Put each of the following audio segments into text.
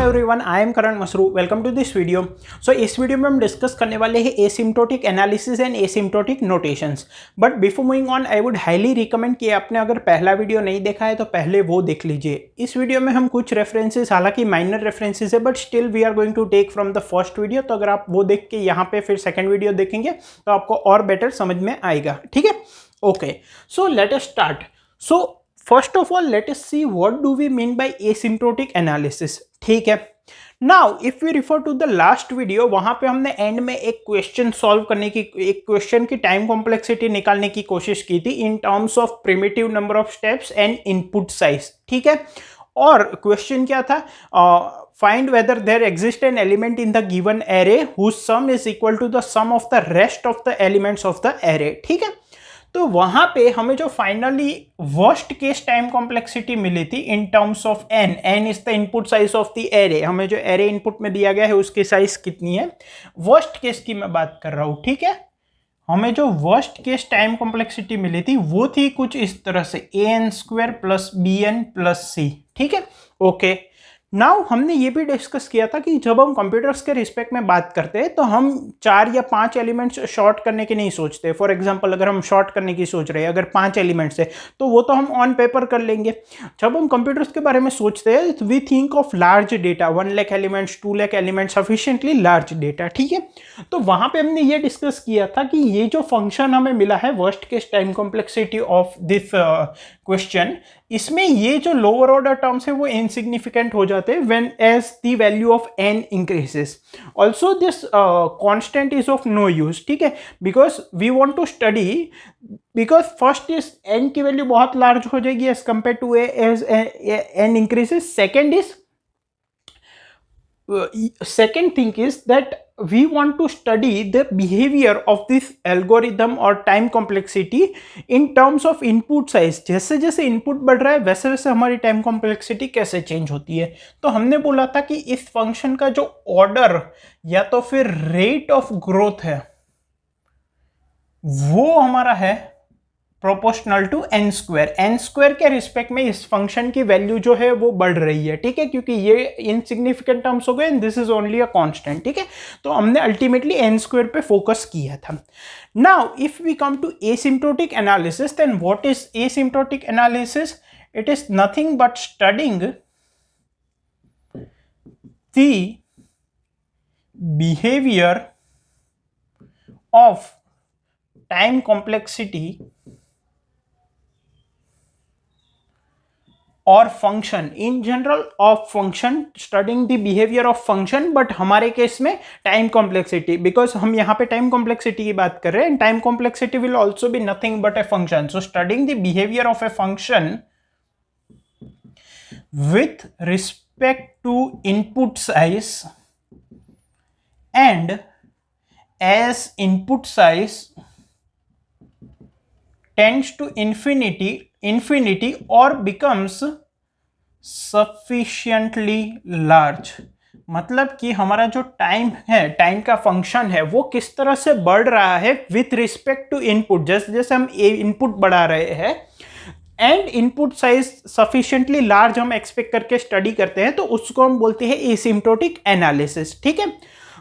Everyone, I am Karan Masru. Welcome to this video. So इस video में हम डिस्कस करने वाले हैं asymptotic analysis and asymptotic notations. But before moving on, I would highly recommend कि आपने अगर पहला वीडियो नहीं देखा है तो पहले वो देख लीजिए। इस वीडियो में हम कुछ रेफरेंसेस, हालांकि माइनर रेफरेंसेस है, but still we are going to take from the first video. तो अगर आप वो देख के यहाँ पे फिर सेकेंड वीडियो देखेंगे तो आपको और बेटर समझ में आएगा। ठीक है, okay. So let us start. So first of all, let us see what do we mean by asymptotic analysis। ठीक है, now if we refer to the last video, वहां पे हमने एंड में एक क्वेश्चन सॉल्व करने की, एक क्वेश्चन की टाइम कॉम्प्लेक्सिटी निकालने की कोशिश की थी in terms of primitive number of steps and input size. ठीक है, और क्वेश्चन क्या था? Find whether there exist an element in the given array whose sum is equal to the sum of the rest of the elements of the array. ठीक है, तो वहां पे हमें जो finally worst case time complexity मिली थी in terms of n is the input size of the array. हमें जो एरे इनपुट में दिया गया है उसकी साइज कितनी है, वर्स्ट केस की मैं बात कर रहा हूं। ठीक है, हमें जो वर्स्ट केस टाइम कॉम्प्लेक्सिटी मिली थी वो थी कुछ इस तरह से an² plus bn plus c। ठीक है, ओके। नाउ हमने ये भी डिस्कस किया था कि जब हम कंप्यूटर्स के रिस्पेक्ट में बात करते हैं तो हम 4 या 5 एलिमेंट्स शॉर्ट करने की नहीं सोचते। फॉर एग्जांपल, अगर हम शॉर्ट करने की सोच रहे हैं, अगर 5 एलिमेंट्स है तो वो तो हम ऑन पेपर कर लेंगे। जब हम कंप्यूटर्स के बारे में सोचते हैं we think of large data, 1 lakh elements, 2 lakh elements, sufficiently large data. ठीक है, तो वहां पर हमने ये डिस्कस किया था कि ये जो फंक्शन हमें मिला है worst case time complexity of this question, इसमें ये जो लोअर ऑर्डर टर्म्स है वो इनसिग्निफिकेंट हो जाते हैं when as the value of n increases. Also this constant is of no use. ठीक है, because we want to study, because first is n की वैल्यू बहुत लार्ज हो जाएगी as compare to as n increases. second thing is that we want to study the behavior of this algorithm or time complexity in terms of input size। जैसे जैसे input बढ़ रहा है वैसे वैसे हमारी टाइम कॉम्प्लेक्सिटी कैसे चेंज होती है। तो हमने बोला था कि इस फंक्शन का जो ऑर्डर या तो फिर रेट ऑफ ग्रोथ है वो हमारा है प्रोपोर्शनल टू n² के रिस्पेक्ट में इस फंक्शन की वैल्यू जो है वो बढ़ रही है। ठीक है, क्योंकि ये इनसिग्निफिकेंट टर्म्स हो गए and this is only a constant. ठीक है, तो हमने अल्टीमेटली n² पे फोकस किया था। Now if we come to asymptotic analysis, then what is asymptotic analysis? It is nothing but studying the behaviour of time complexity और function in general of function, studying the behaviour of function, but हमारे case में time complexity, because हम यहाँ पे time complexity की बात कर रहे हैं। Time complexity will also be nothing but a function. So studying the behaviour of a function with respect to input size and as input size tends to infinity or becomes sufficiently large। मतलब कि हमारा जो time है, time का function है, वो किस तरह से बढ़ रहा है विथ रिस्पेक्ट टू इनपुट। जैसे जैसे हम इनपुट बढ़ा रहे हैं and input size sufficiently large हम एक्सपेक्ट करके स्टडी करते हैं, तो उसको हम बोलते हैं एसिम्प्टोटिक एनालिसिस। ठीक है,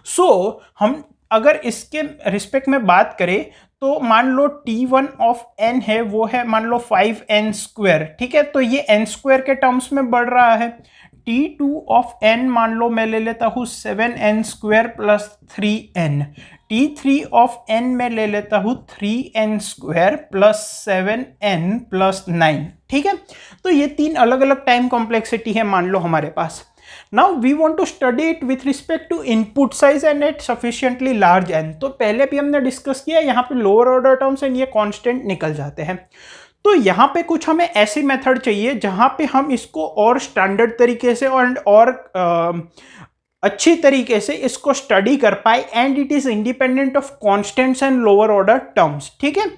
सो हम अगर इसके रिस्पेक्ट में बात करें तो मान लो t1 ऑफ n है वो है मान लो 5n²। ठीक है, तो ये n² के टर्म्स में बढ़ रहा है। t2 ऑफ n मान लो मैं ले लेता हूँ 7n² plus 3n। t3 of n में ले लेता हूँ 3n² प्लस 7n प्लस 9। ठीक है, तो ये 3 अलग अलग टाइम कॉम्प्लेक्सिटी है मान लो हमारे पास। Now we want to study it with respect to input size and at sufficiently large n। तो पहले भी हमने डिस्कस किया, यहाँ पे लोअर ऑर्डर टर्म्स एंड ये कांस्टेंट निकल जाते हैं। तो यहाँ पे कुछ हमें ऐसी मेथड चाहिए जहाँ पे हम इसको और स्टैंडर्ड तरीके से और अच्छी तरीके से इसको स्टडी कर पाए and it is independent of constants and lower order terms. ठीक है,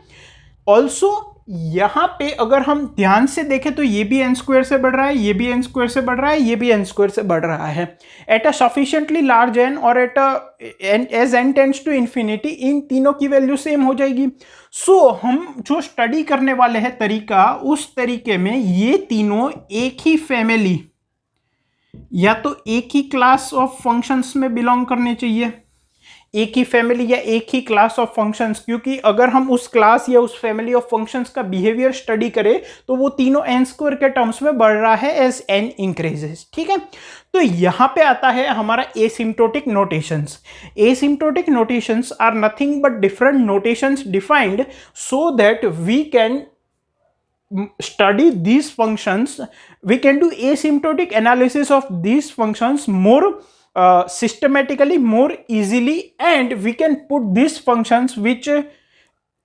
ऑल्सो यहाँ पे अगर हम ध्यान से देखें तो ये भी n² से बढ़ रहा है, ये भी n² से बढ़ रहा है, ये भी n² से बढ़ रहा है at a sufficiently large n और at as n tends to infinity. इन तीनों की वैल्यू सेम हो जाएगी। सो हम जो स्टडी करने वाले हैं तरीका, उस तरीके में ये तीनों एक ही फैमिली या तो एक ही क्लास ऑफ फंक्शंस में बिलोंग करने चाहिए, एक ही फैमिली या एक ही क्लास ऑफ फंक्शंस, क्योंकि अगर हम उस क्लास या उस फैमिली ऑफ फंक्शंस का बिहेवियर स्टडी करें तो वो तीनों एन स्क्वायर के टर्म्स में बढ़ रहा है एज एन इंक्रीजेस। ठीक है, तो यहां पे आता है हमारा asymptotic notations. Asymptotic notations are nothing but different notations defined so that we can study these functions, we can do asymptotic analysis of these functions more systematically, more easily, and we can put these functions which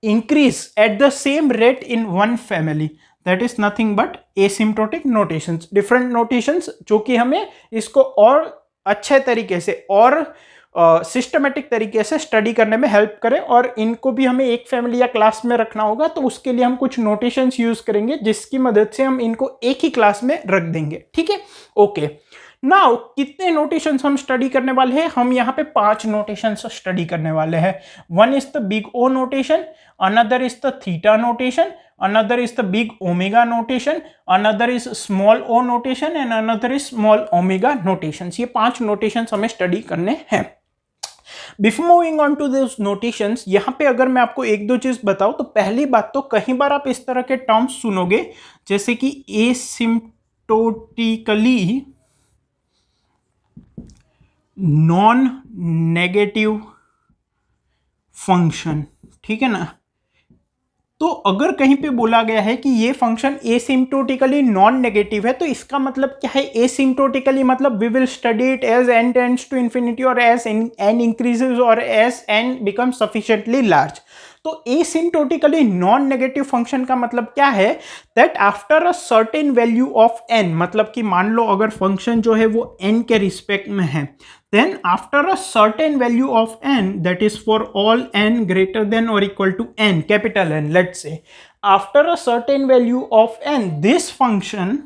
increase at the same rate in one family, that is nothing but asymptotic notations, different notations जो कि हमें इसको और अच्छे तरीके से और systematic तरीके से स्टडी करने में हेल्प करें, और इनको भी हमें एक फैमिली या क्लास में रखना होगा, तो उसके लिए हम कुछ नोटेशंस यूज करेंगे जिसकी मदद से हम इनको एक ही क्लास में रख देंगे। ठीक है, ओके। नाउ कितने नोटेशंस हम स्टडी करने वाले हैं? हम यहाँ पे 5 नोटेशंस स्टडी करने वाले हैं। One is the big O notation, another is the theta notation, another is the big omega notation, another is small o notation and another is small omega notations। ये 5 notations हमें study करने हैं। Before moving on to this notations, यहाँ पे अगर मैं आपको एक दो चीज बताऊं तो पहली बात तो कई बार आप इस तरह के टर्म्स सुनोगे जैसे कि एसिम्प्टोटिकली नॉन नेगेटिव फंक्शन। ठीक है ना, तो अगर कहीं पे बोला गया है कि ये फंक्शन एसिम्प्टोटिकली नॉन नेगेटिव है तो इसका मतलब क्या है? एसिम्प्टोटिकली मतलब we will study it as n tends to infinity और एज n इंक्रीजेस और as n become sufficiently large. तो एसिम्प्टोटिकली नॉन नेगेटिव फंक्शन का मतलब क्या है? That after a certain value of n, मतलब कि मान लो अगर फंक्शन जो है वो n के रिस्पेक्ट में है, then after a certain value of n, that is for all n greater than or equal to n, capital N, let's say, after a certain value of n, this function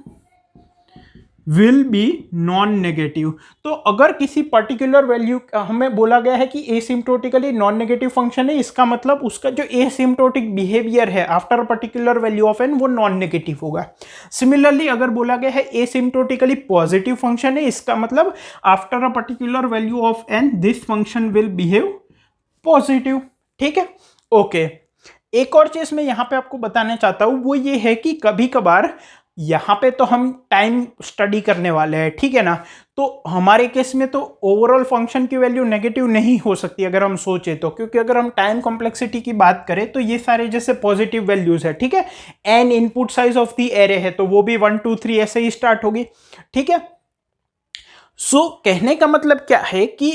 will be non negative. तो अगर किसी particular value हमें बोला गया है कि एसिम्प्टोटिकली non negative function है, इसका मतलब उसका जो एसिम्प्टोटिक बिहेवियर है after a particular value of n वो नॉन नेगेटिव होगा। सिमिलरली अगर बोला गया है एसिम्प्टोटिकली पॉजिटिव फंक्शन है, इसका मतलब after a particular value of n this function will behave positive. ठीक है, ओके। एक और चीज मैं यहां पे आपको बताना चाहता हूं वो ये है कि कभी कभार यहाँ पे तो हम टाइम स्टडी करने वाले हैं, ठीक है ना, तो हमारे केस में तो ओवरऑल फंक्शन की वैल्यू नेगेटिव नहीं हो सकती अगर हम सोचे तो, क्योंकि अगर हम टाइम कॉम्प्लेक्सिटी की बात करें तो ये सारे जैसे पॉजिटिव वैल्यूज है, ठीक है, N input size of the array है तो वो भी 1 2 3 ऐसे ही स्टार्ट होगी। ठीक है, सो कहने का मतलब क्या है कि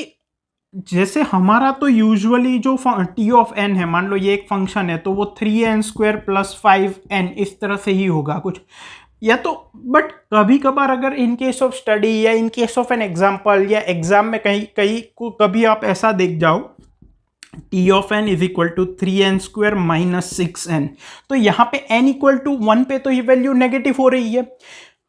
जैसे हमारा तो यूजुअली जो टी ऑफ एन है, मान लो ये एक फंक्शन है तो वो 3n² + 5n इस तरह से ही होगा कुछ, या तो बट कभी कभार अगर इन केस ऑफ स्टडी या in case of an example या एग्जाम में कभी आप ऐसा देख जाओ T of n is equal to 3n² - 6n, तो यहाँ पे n इक्वल टू 1 पे तो ये वैल्यू नेगेटिव हो रही है।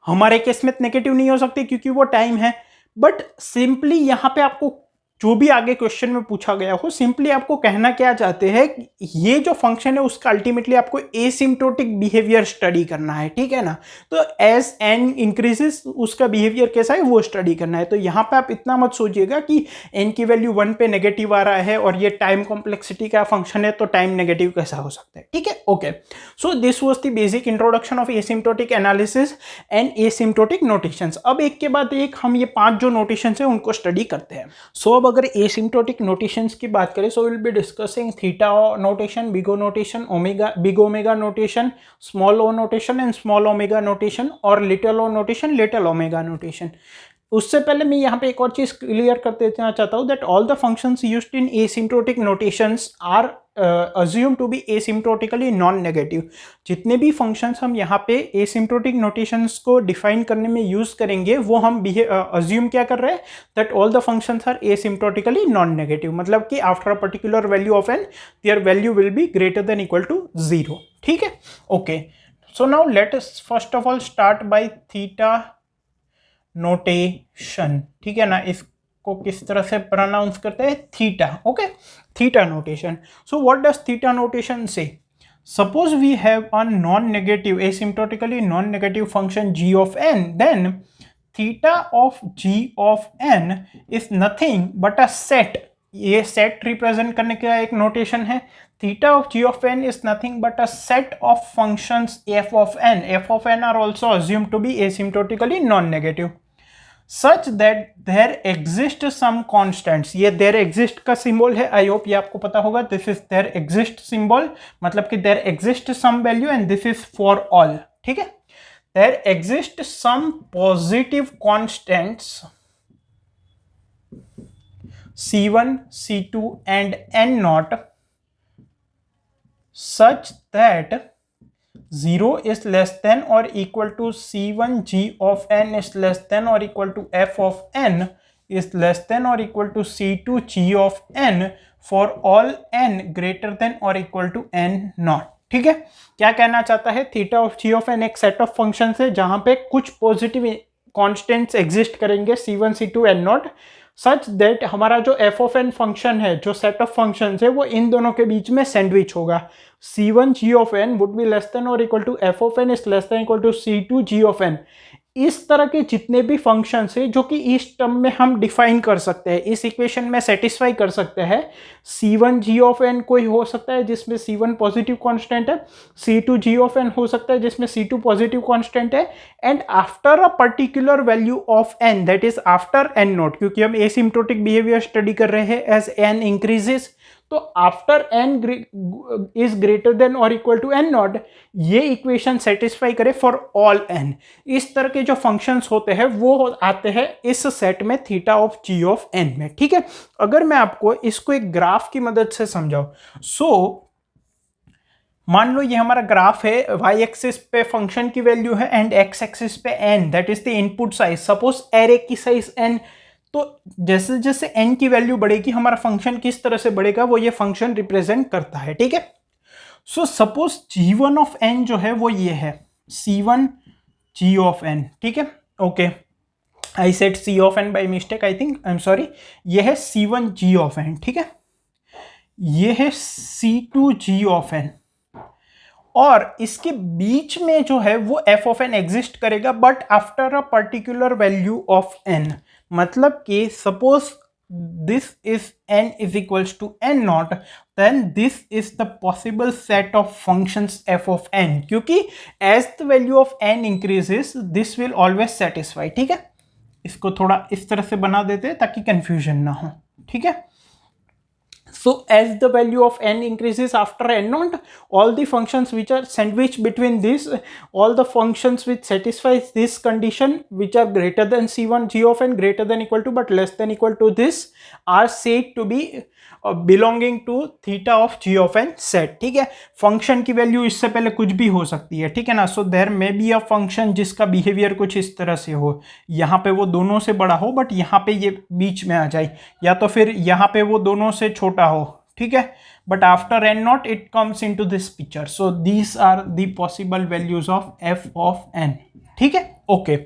हमारे केस में नेगेटिव नहीं हो सकती क्योंकि वो टाइम है, बट सिंपली यहाँ पे आपको जो भी आगे क्वेश्चन में पूछा गया हो, सिंपली आपको कहना क्या चाहते हैं कि ये जो फंक्शन है उसका अल्टीमेटली आपको एसिम्प्टोटिक बिहेवियर स्टडी करना है। ठीक है ना, तो एज एन इंक्रीजेस उसका बिहेवियर कैसा है वो स्टडी करना है। तो यहाँ पे आप इतना मत सोचिएगा कि एन की वैल्यू 1 पे नेगेटिव आ रहा है और ये टाइम कॉम्प्लेक्सिटी का फंक्शन है तो टाइम नेगेटिव कैसा हो सकता है। ठीक है, okay. So this was the basic introduction of asymptotic analysis and asymptotic notations. अब एक के बाद एक हम ये 5 जो नोटेशंस है उनको स्टडी करते हैं। सो अब अगर एसिम्प्टोटिक नोटेशंस की बात करें, so will be discussing theta notation, big O notation, omega, big omega notation, small O notation and small omega notation, और little O notation, little omega notation. उससे पहले मैं यहाँ पे एक और चीज क्लियर कर देना चाहता हूँ that all the functions used in asymptotic notations are assume to be asymptotically non negative. जितने भी फंक्शंस हम यहाँ पे एसिम्प्टोटिक नोटेशंस को डिफाइन करने में यूज करेंगे वो हम अज्यूम क्या कर रहे हैं that all the functions are asymptotically non negative, मतलब कि after a particular value of n their value will be greater than equal to 0। ठीक है, okay. So now let us first of all start by theta notation. ठीक है ना, इसको किस तरह से प्रोनाउंस करते हैं? Theta. Okay, theta notation. So what does theta notation say? Suppose we have a non negative asymptotically non negative function g of n, then theta of g of n is nothing but a set, ये set represent करने का एक notation है। Theta of g of n is nothing but a set of functions f of n, f of n are also assumed to be asymptotically non negative such that there exist some constants, ये there exist का symbol है, I hope ये आपको पता होगा। This is there exist symbol, मतलब कि there exist some value and this is for all, ठीक है। there exist some positive constants c1 c2 and n naught such that 0 is less than or equal to c1 g of n is less than or equal to f of n is less than or equal to c2 g of n for all n greater than or equal to n naught, ठीक है। क्या कहना चाहता है, theta of g of n एक set of function है जहां पे कुछ पॉजिटिव कॉन्स्टेंट्स एग्जिस्ट करेंगे c1 c2 n naught such that हमारा जो एफ ऑफ एन फंक्शन है, जो सेट ऑफ फंक्शन है, वो इन दोनों के बीच में सैंडविच होगा। c1 g of n would be less than और equal to f of n is less than equal to c2 g of n। इस तरह के जितने भी फंक्शंस है जो कि इस टर्म में हम डिफाइन कर सकते हैं, इस इक्वेशन में सेटिस्फाई कर सकते हैं। c1 g ऑफ n कोई हो सकता है जिसमें c1 पॉजिटिव कांस्टेंट है, c2 g ऑफ n हो सकता है जिसमें c2 पॉजिटिव कांस्टेंट है, and after a particular value of n, that is after n not, क्योंकि हम एसिम्प्टोटिक बिहेवियर स्टडी कर रहे हैं एज n इंक्रीजेस, तो after n is greater than और इक्वल टू n नॉट, ये इक्वेशन सेटिस्फाई करे फॉर ऑल n। इस तरह के जो फंक्शंस होते हैं वो आते हैं इस सेट में theta of g of n में, ठीक है। अगर मैं आपको इसको एक ग्राफ की मदद से समझाऊं, मान लो ये हमारा ग्राफ है, y एक्सिस पे फंक्शन की वैल्यू है एंड x एक्सिस पे n, that is the input size. Suppose array की साइज n, तो जैसे जैसे n की वैल्यू बढ़ेगी हमारा फंक्शन किस तरह से बढ़ेगा वो ये फंक्शन रिप्रेजेंट करता है, ठीक है। So suppose g1 of n जो है वो ये है c1 g ऑफ n, ठीक है। Okay, I said c of n by mistake, I think, I am sorry. ये है c1 g ऑफ n, ठीक है। ये है c2 g ऑफ n, और इसके बीच में जो है वो f ऑफ n एग्जिस्ट करेगा but after a particular value of n। मतलब कि suppose this is n is equals to n naught, then this is the possible set of functions f of n, क्योंकि as the value of n increases this will always satisfy, ठीक है। इसको थोड़ा इस तरह से बना देते हैं ताकि कंफ्यूजन ना हो, ठीक है। So as the value of n increases after n naught, all the functions which are sandwiched between this, all the functions which satisfies this condition, which are greater than c1 g of n greater than equal to but less than equal to this, are said to be belonging to theta of g of n set, ठीक है। Function की value इससे पहले कुछ भी हो सकती है, ठीक है ना। So there may be a function जिसका बिहेवियर कुछ इस तरह से हो, यहाँ पे वो दोनों से बड़ा हो बट यहाँ पे ये बीच में आ जाए, या तो फिर यहाँ पे वो दोनों से छोटा हो, ठीक है, but after n naught it comes into this picture. So these are the possible values of f of n, ठीक है। ओके,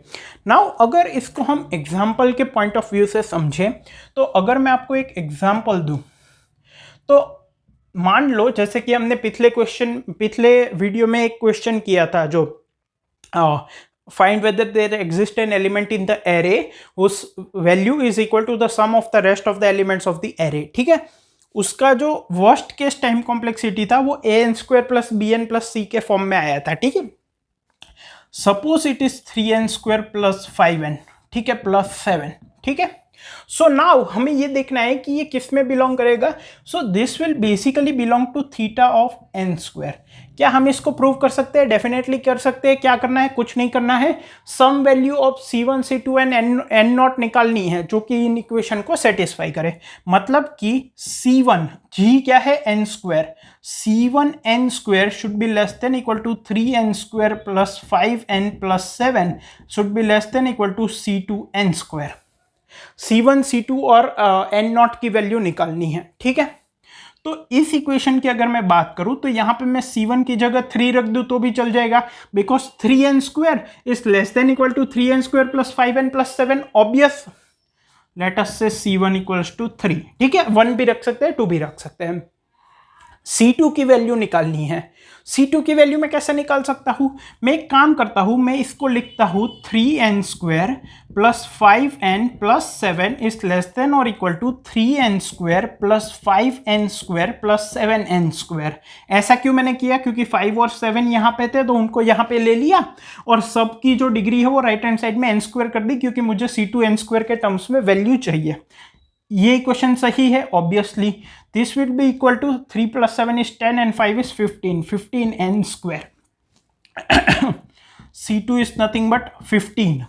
नाउ अगर इसको हम एग्जाम्पल के पॉइंट ऑफ व्यू से समझें, तो अगर मैं आपको एक एग्जाम्पल दूं, तो मान लो जैसे कि हमने पिछले वीडियो में एक क्वेश्चन किया था जो find whether there exist an element in the array whose value is equal to the sum of the rest of the elements of the array, ठीक है। उसका जो वर्स्ट केस टाइम कॉम्प्लेक्सिटी था वो an² plus bn plus c के form में आया था, ठीक है। Suppose it is 3n² plus 5n, ठीक है, प्लस 7, ठीक है। सो नाउ हमें ये देखना है कि ये किस में बिलोंग करेगा। So this will basically belong to theta of n²। क्या हम इसको प्रूव कर सकते हैं? डेफिनेटली कर सकते हैं। क्या करना है? कुछ नहीं करना है, sum value of c1 c2 and n naught निकालनी है जो कि इन इक्वेशन को सेटिस्फाई करे। मतलब कि c1 g क्या है? n², c1 n² should be less than equal to 3n² plus 5n plus 7 should be less than equal to c2 n²। c1 c2 और n नॉट की वैल्यू निकालनी है, ठीक है। तो इस इक्वेशन की अगर मैं बात करूं तो यहां पे मैं c1 की जगह 3 रख दूं तो भी चल जाएगा, because 3n² is less than equal to 3n² plus 5n plus 7। Obvious, let us say c1 equals to 3, ठीक है। 1 भी रख सकते हैं, 2 भी रख सकते हैं। C2 की वैल्यू निकालनी है। C2 की वैल्यू मैं कैसे निकाल सकता हूँ? मैं एक काम करता हूँ, मैं इसको लिखता हूँ 3n² plus 5n plus 7 is less than और equal to 3n² plus 5n² plus 7n²। ऐसा क्यों मैंने किया? क्योंकि 5 और 7 यहाँ पे थे तो उनको यहाँ पे ले लिया और सबकी जो डिग्री है वो राइट हैंड साइड में n² कर दी, क्योंकि मुझे C2 n² के टर्म्स में वैल्यू चाहिए। ये इक्वेशन सही है obviously. This will be equal to 3 plus 7 is 10 and 5 is 15, 15n²। C2 is nothing but 15।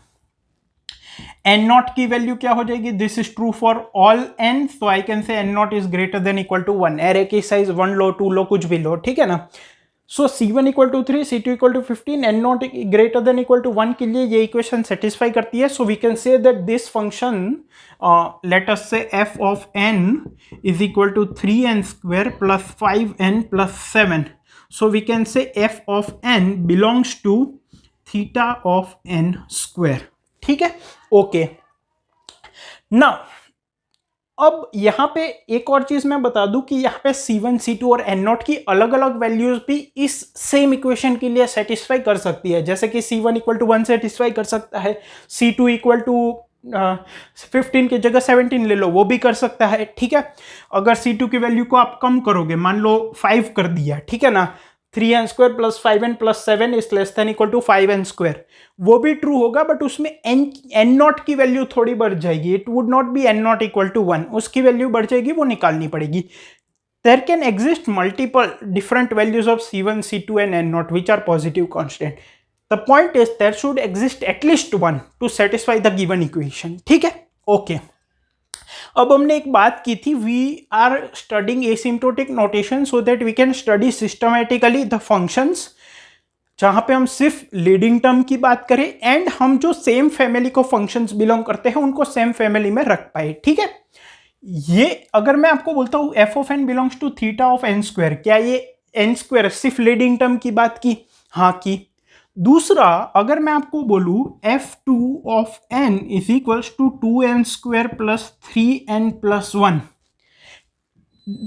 n0 की वैल्यू क्या हो जाएगी? This is true for all n, so I can say n0 is greater than equal to 1। Array की size 1 लो, 2 लो, कुछ भी लो, ठीक है ना। So C1 equal to 3, C2 equal to 15, n0 greater than equal to 1 के लिए ये इक्वेशन सेटिस्फाई करती है। So we can say that this function, let us say f of n is equal to 3n² plus 5n plus 7. So we can say f of n belongs to theta of n²। ठीक है, okay. Now अब यहाँ पे एक और चीज मैं बता दूं कि यहाँ पे C1, C2 और n0 की अलग अलग वैल्यूज भी इस सेम इक्वेशन के लिए सेटिस्फाई कर सकती है। जैसे कि C1 इक्वल टू 1 सेटिस्फाई कर सकता है, C2 इक्वल टू 15 की जगह 17 ले लो, वो भी कर सकता है। ठीक है, अगर C2 की वैल्यू को आप कम करोगे, मान लो 5 कर दिया, ठीक है ना, 3n² plus 5n plus 7 is less than equal to 5n², वो भी ट्रू होगा, बट उसमें n0 की वैल्यू थोड़ी बढ़ जाएगी। It would not be n0 equal to 1, उसकी वैल्यू बढ़ जाएगी, वो निकालनी पड़ेगी। There can exist multiple different values of C1, C2 and n0 which are positive constant. The point is there should exist at least 1 to satisfy the given equation. ठीक है, okay. अब हमने एक बात की थी, we are studying asymptotic notation so that we can study systematically the functions, जहां पे हम सिर्फ लीडिंग टर्म की बात करें एंड हम जो सेम फैमिली को फंक्शंस बिलोंग करते हैं उनको सेम फैमिली में रख पाए। ठीक है, ये अगर मैं आपको बोलता हूं f of n belongs to theta of n², क्या ये n² सिर्फ लीडिंग टर्म की बात की? हाँ की। दूसरा, अगर मैं आपको बोलूं f2 of n is equals to 2n² plus 3n plus 1,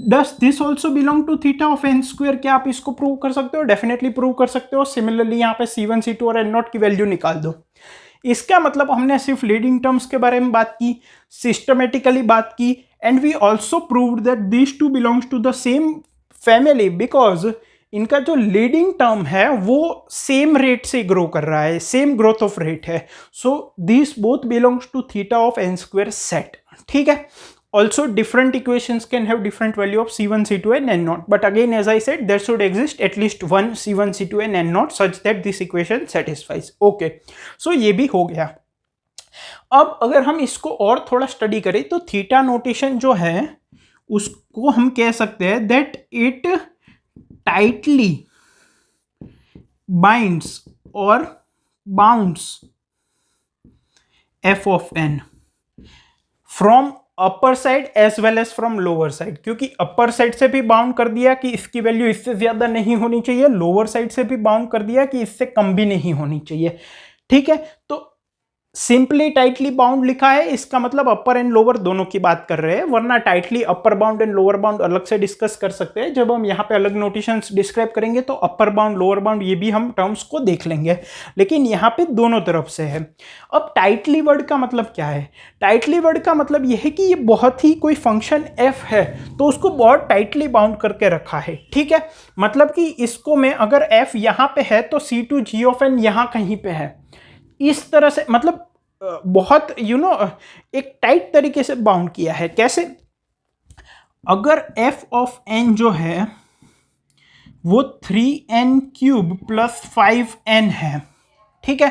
does this also belong to theta of n²? क्या आप इसको प्रूव कर सकते हो? डेफिनेटली प्रूव कर सकते हो। सिमिलरली यहाँ पे C1, C2 और n0 की वैल्यू निकाल दो। इसका मतलब हमने सिर्फ लीडिंग टर्म्स के बारे में बात की, सिस्टमेटिकली बात की, and we also proved that these two belongs to the same family because इनका जो लीडिंग टर्म है वो सेम रेट से ग्रो कर रहा है, सेम ग्रोथ ऑफ रेट है। So this both belongs to theta of n² set. ठीक है, also different equations can have different value of C1, C2 and n0, but again as I said there should exist at least one C1, C2 and n0 such that this equation satisfies. okay, so ये भी हो गया। अब अगर हम इसको और थोड़ा स्टडी करें तो थीटा नोटेशन जो है उसको हम कह सकते हैं that it tightly binds or bounds f of n from upper side as well as from lower side, क्योंकि अपर साइड से भी बाउंड कर दिया कि इसकी वैल्यू इससे ज्यादा नहीं होनी चाहिए, लोअर साइड से भी बाउंड कर दिया कि इससे कम भी नहीं होनी चाहिए। ठीक है, तो सिंपली टाइटली बाउंड लिखा है, इसका मतलब अपर एंड लोअर दोनों की बात कर रहे हैं, वरना tightly upper bound and lower bound अलग से डिस्कस कर सकते हैं। जब हम यहाँ पे अलग नोटेशंस डिस्क्राइब करेंगे तो अपर बाउंड, लोअर बाउंड ये भी हम टर्म्स को देख लेंगे, लेकिन यहाँ पे दोनों तरफ से है। अब टाइटली वर्ड का मतलब क्या है? टाइटली वर्ड का मतलब यह है कि ये बहुत ही कोई फंक्शन f है तो उसको बहुत टाइटली बाउंड करके रखा है। ठीक है, मतलब कि इसको मैं अगर f यहाँ पे है तो C2 g of n यहाँ कहीं पे है, इस तरह से, मतलब बहुत एक टाइट तरीके से बाउंड किया है। कैसे? अगर f of n जो है वो 3n³ प्लस 5n है, ठीक है,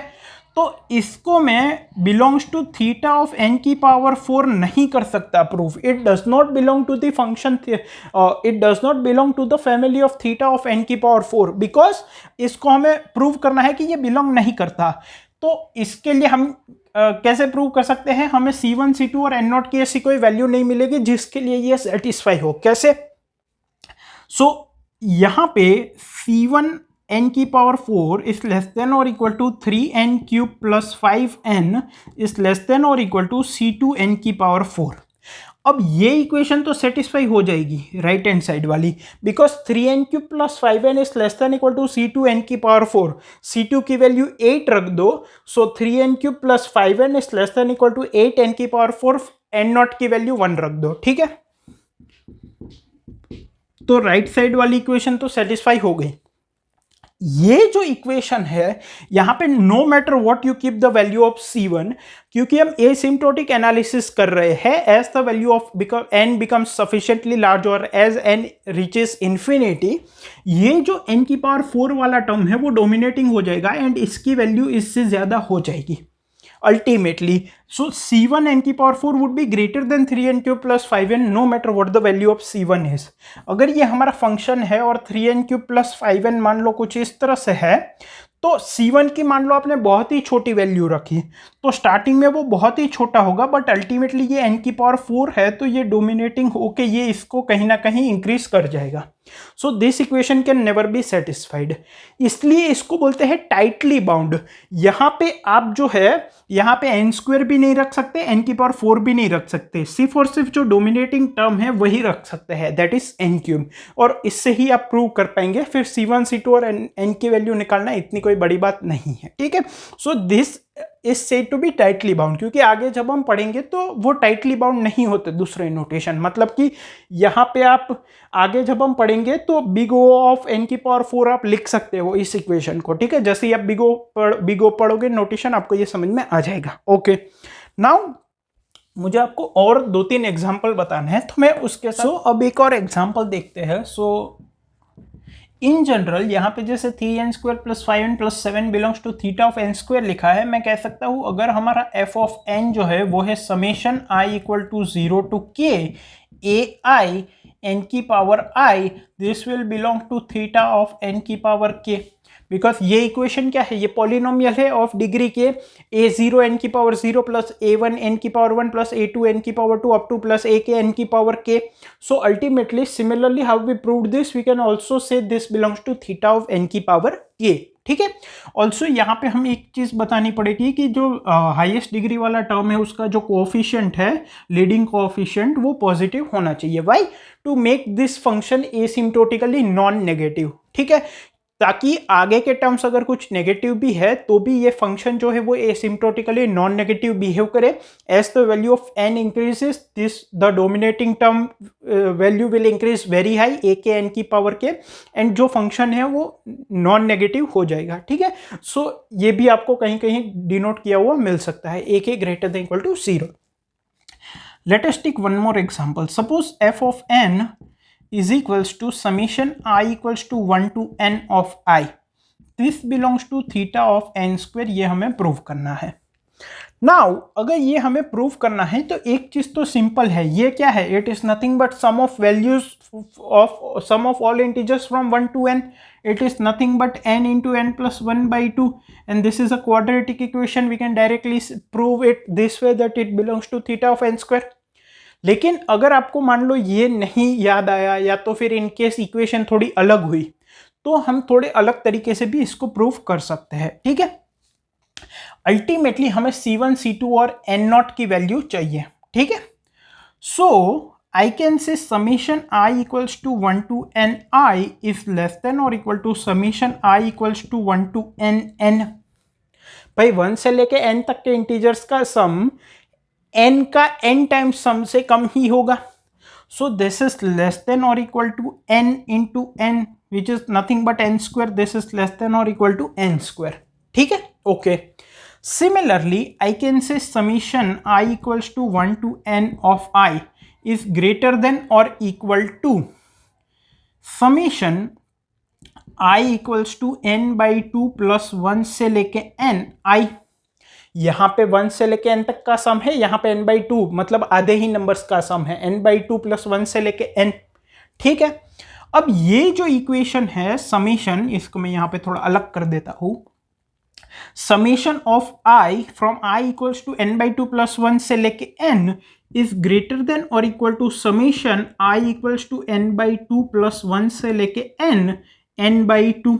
तो इसको मैं belongs to theta of n की पावर 4 नहीं कर सकता proof. It does not belong to the function, it does not belong to the family of theta of n की पावर 4 बिकॉज इसको हमें प्रूव करना है कि ये बिलोंग नहीं करता। तो इसके लिए हम कैसे प्रूव कर सकते हैं? हमें C1, C2 और n0 की ऐसी कोई वैल्यू नहीं मिलेगी जिसके लिए ये सेटिस्फाई हो। कैसे? यहां पे C1 n की पावर 4 इज लेस देन और equal to 3n³ plus 5n is less than और इक्वल टू C2 n की पावर 4। अब ये इक्वेशन तो सेटिस्फाई हो जाएगी राइट हैंड साइड वाली, because 3n³ plus 5n is less than equal to c2n की पावर 4। c2 की वैल्यू 8 रख दो, so 3n³ plus 5n is less than equal to 8n की पावर 4, n0 की वैल्यू 1 रख दो, ठीक है। तो राइट साइड वाली इक्वेशन तो सेटिस्फाई हो गई। ये जो इक्वेशन है यहां पे no matter what you keep the value of C1, क्योंकि हम एसिम्प्टोटिक एनालिसिस कर रहे हैं as the value of n becomes sufficiently large और एज n रीचेस इन्फिनिटी, ये जो n की पावर 4 वाला टर्म है वो डोमिनेटिंग हो जाएगा एंड इसकी वैल्यू इससे ज्यादा हो जाएगी ultimately. So C1 n की power 4 would be greater than 3n³ plus 5n no matter what the value of C1 is. अगर ये हमारा फंक्शन है और 3n³ plus 5n मान लो कुछ इस तरह से है, तो C1 की मान लो आपने बहुत ही छोटी वैल्यू रखी, तो स्टार्टिंग में वो बहुत ही छोटा होगा, बट अल्टीमेटली ये n की पावर 4 है तो ये डोमिनेटिंग होके ये इसको कहीं ना कहीं इंक्रीज कर जाएगा। So this equation can never be satisfied, इसलिए इसको बोलते हैं टाइटली बाउंड। यहाँ पे आप जो है यहाँ पे n² भी नहीं रख सकते, n की पावर 4 भी नहीं रख सकते, सिर्फ और सिर्फ जो डोमिनेटिंग टर्म है वही रख सकते हैं, दैट इज n³, और इससे ही आप प्रूव कर पाएंगे। फिर C1 C2 और n की वैल्यू निकालना इतनी कोई बड़ी बात नहीं है, ठीक है। So this is said to be tightly bound, क्योंकि आगे जब हम पढ़ेंगे तो वो टाइटली बाउंड नहीं होते दूसरे नोटेशन, मतलब कि यहाँ पे आप आगे जब हम पढ़ेंगे तो बिग ओ ऑफ n की पावर 4 आप लिख सकते हो इस इक्वेशन को, ठीक है। जैसे ही आप बिग ओ पढ़ोगे नोटेशन आपको ये समझ में आ जाएगा। ओके, नाउ मुझे आपको और 2-3 एग्जाम्पल बताना है, तो मैं उसके साथ अब एक और एग्जाम्पल देखते हैं। सो इन जनरल यहाँ पे जैसे 3n² plus 5n plus 7 belongs to theta of n² लिखा है, मैं कह सकता हूँ अगर हमारा f ऑफ n जो है वो है summation i equal to 0 to k ai n की power i, this will belong to theta of n की पावर k, बिकॉज ये इक्वेशन क्या है, ये पॉलिनोमियल है ऑफ डिग्री के a0 n की पावर 0 प्लस a1 n की पावर 1 प्लस a2 n की power 2 up to plus a k n की power k। So ultimately similarly how we proved this, we can also say this belongs to theta of n की power k, ठीक है। Also यहाँ पे हम एक चीज बतानी पड़ेगी कि जो हाईएस्ट डिग्री वाला टर्म है उसका जो कोएफिशिएंट है, लीडिंग कोएफिशिएंट, वो पॉजिटिव होना चाहिए। Why? To make this function asymptotically non negative, ठीक है, ताकि आगे के टर्म्स अगर कुछ नेगेटिव भी है तो भी ये फंक्शन जो है वो एसिम्प्टोटिकली नॉन नेगेटिव बिहेव करे। As the value of n increases this the dominating term value will increase very high a k n की पावर के, एंड जो फंक्शन है वो नॉन नेगेटिव हो जाएगा, ठीक है। सो ये भी आपको कहीं कहीं डिनोट किया हुआ मिल सकता है, a k greater than equal to 0। Let us take one more example. Suppose f of n is equals to summation I equals to 1 to n of I. This belongs to theta of n², ये हमें prove करना है। Now अगर ये हमें prove करना है तो एक चीज तो सिंपल है, ये क्या है, it is nothing but sum of values of sum of all integers from 1 to n, it is nothing but n into n plus 1 by 2, and this is a quadratic equation, we can directly prove it this way that it belongs to theta of n²। लेकिन अगर आपको मान लो ये नहीं याद आया या तो फिर इनकेस इक्वेशन थोड़ी अलग हुई तो हम थोड़े अलग तरीके से भी इसको प्रूव कर सकते हैं, ठीक है। अल्टीमेटली हमें C1 C2 और n0 की वैल्यू चाहिए, ठीक है। So I can say summation i equals to 1 to n i is less than और equal to summation i equals to 1 to n n। भाई 1 से लेके n तक के इंटीजर्स का सम n का n टाइम्स सम से कम ही होगा। So this is less than और equal to n into n which is nothing but n², this is less than और इक्वल टू n², ठीक है। Okay, similarly I can say summation i equals to 1 to n of i is greater than और equal to summation i equals to n by 2 plus 1 से लेके n i। यहाँ पे 1 से लेके n तक का सम है, यहाँ पे n बाई 2 मतलब आधे ही नंबर्स का सम है, n बाई 2 प्लस 1 से लेके n, ठीक है। अब ये जो इक्वेशन है समेशन, इसको मैं यहाँ पे थोड़ा अलग कर देता हूँ, summation of i from i equals to n by 2 plus 1 से लेके n इज ग्रेटर देन और equal to summation i equals to n by 2 plus 1 से लेके n n बाई 2।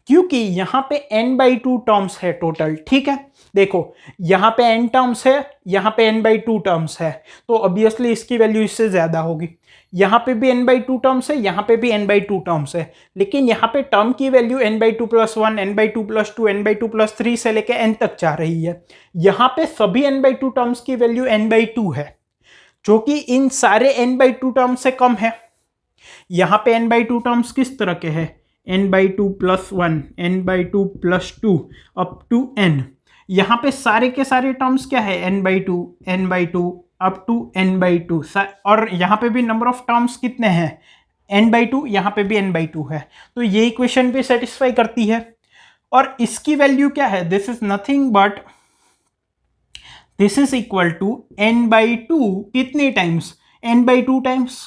क्योंकि यहाँ पे n/2 टर्म्स है टोटल, ठीक है। देखो यहाँ पे n टर्म्स है, यहाँ पे n/2 टर्म्स है, तो ऑब्वियसली इसकी वैल्यू इससे ज्यादा होगी। यहाँ पे भी n/2 टर्म्स है, यहाँ पे भी n/2 टर्म्स है, लेकिन यहाँ पे टर्म की वैल्यू n/2 + 1, n/2 + 2, n/2 + 3 से लेके n तक जा रही है। यहाँ पे सभी n/2 टर्म्स की वैल्यू n/2 है, जो कि इन सारे n/2 टर्म्स से कम है। यहाँ पे n/2 टर्म्स किस तरह के हैं, n/2 + 1, n/2 + 2 up to n। यहाँ पे सारे के सारे टर्म्स क्या है, n/2, n/2 up to n/2, और यहाँ पे भी नंबर ऑफ टर्म्स कितने हैं, n/2, यहाँ पे भी n/2 है। तो ये इक्वेशन भी सेटिस्फाई करती है। और इसकी वैल्यू क्या है, this is nothing but this is equal to n/2 कितने times, n/2 times,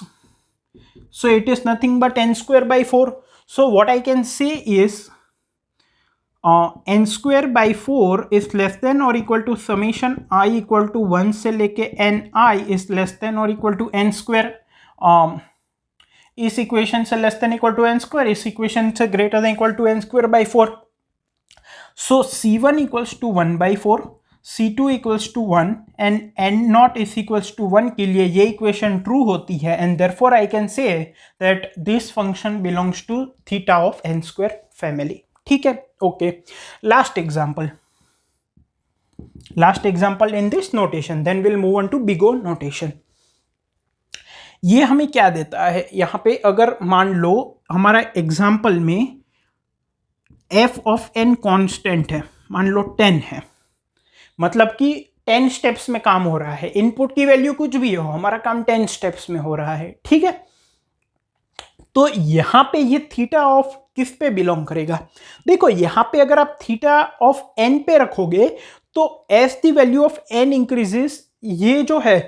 so it is nothing but n²/4. So what I can say is n²/4 is less than or equal to summation I equal to 1 से लेके ni is less than or equal to n²। इस इक्वेशन से less than equal to n², इस इक्वेशन से greater than equal to n²/4। So c1 equals to 1/4, c2 equals to 1 and n0 is equals to 1 के लिए ये इक्वेशन ट्रू होती है, and therefore I can say that this function belongs to theta of n² family. ठीक है, okay. Last example in this notation, then will move on to big O notation. ये हमें क्या देता है, यहाँ पे अगर मान लो हमारा एग्जाम्पल में f ऑफ n कांस्टेंट है, मान लो 10 है, मतलब कि 10 स्टेप्स में काम हो रहा है, इनपुट की वैल्यू कुछ भी हो, हमारा काम 10 स्टेप्स में हो रहा है, ठीक है। तो यहां पे ये थीटा ऑफ किस पे बिलोंग करेगा, देखो यहां पे अगर आप थीटा ऑफ n पे रखोगे तो as the value of n increases, ये जो है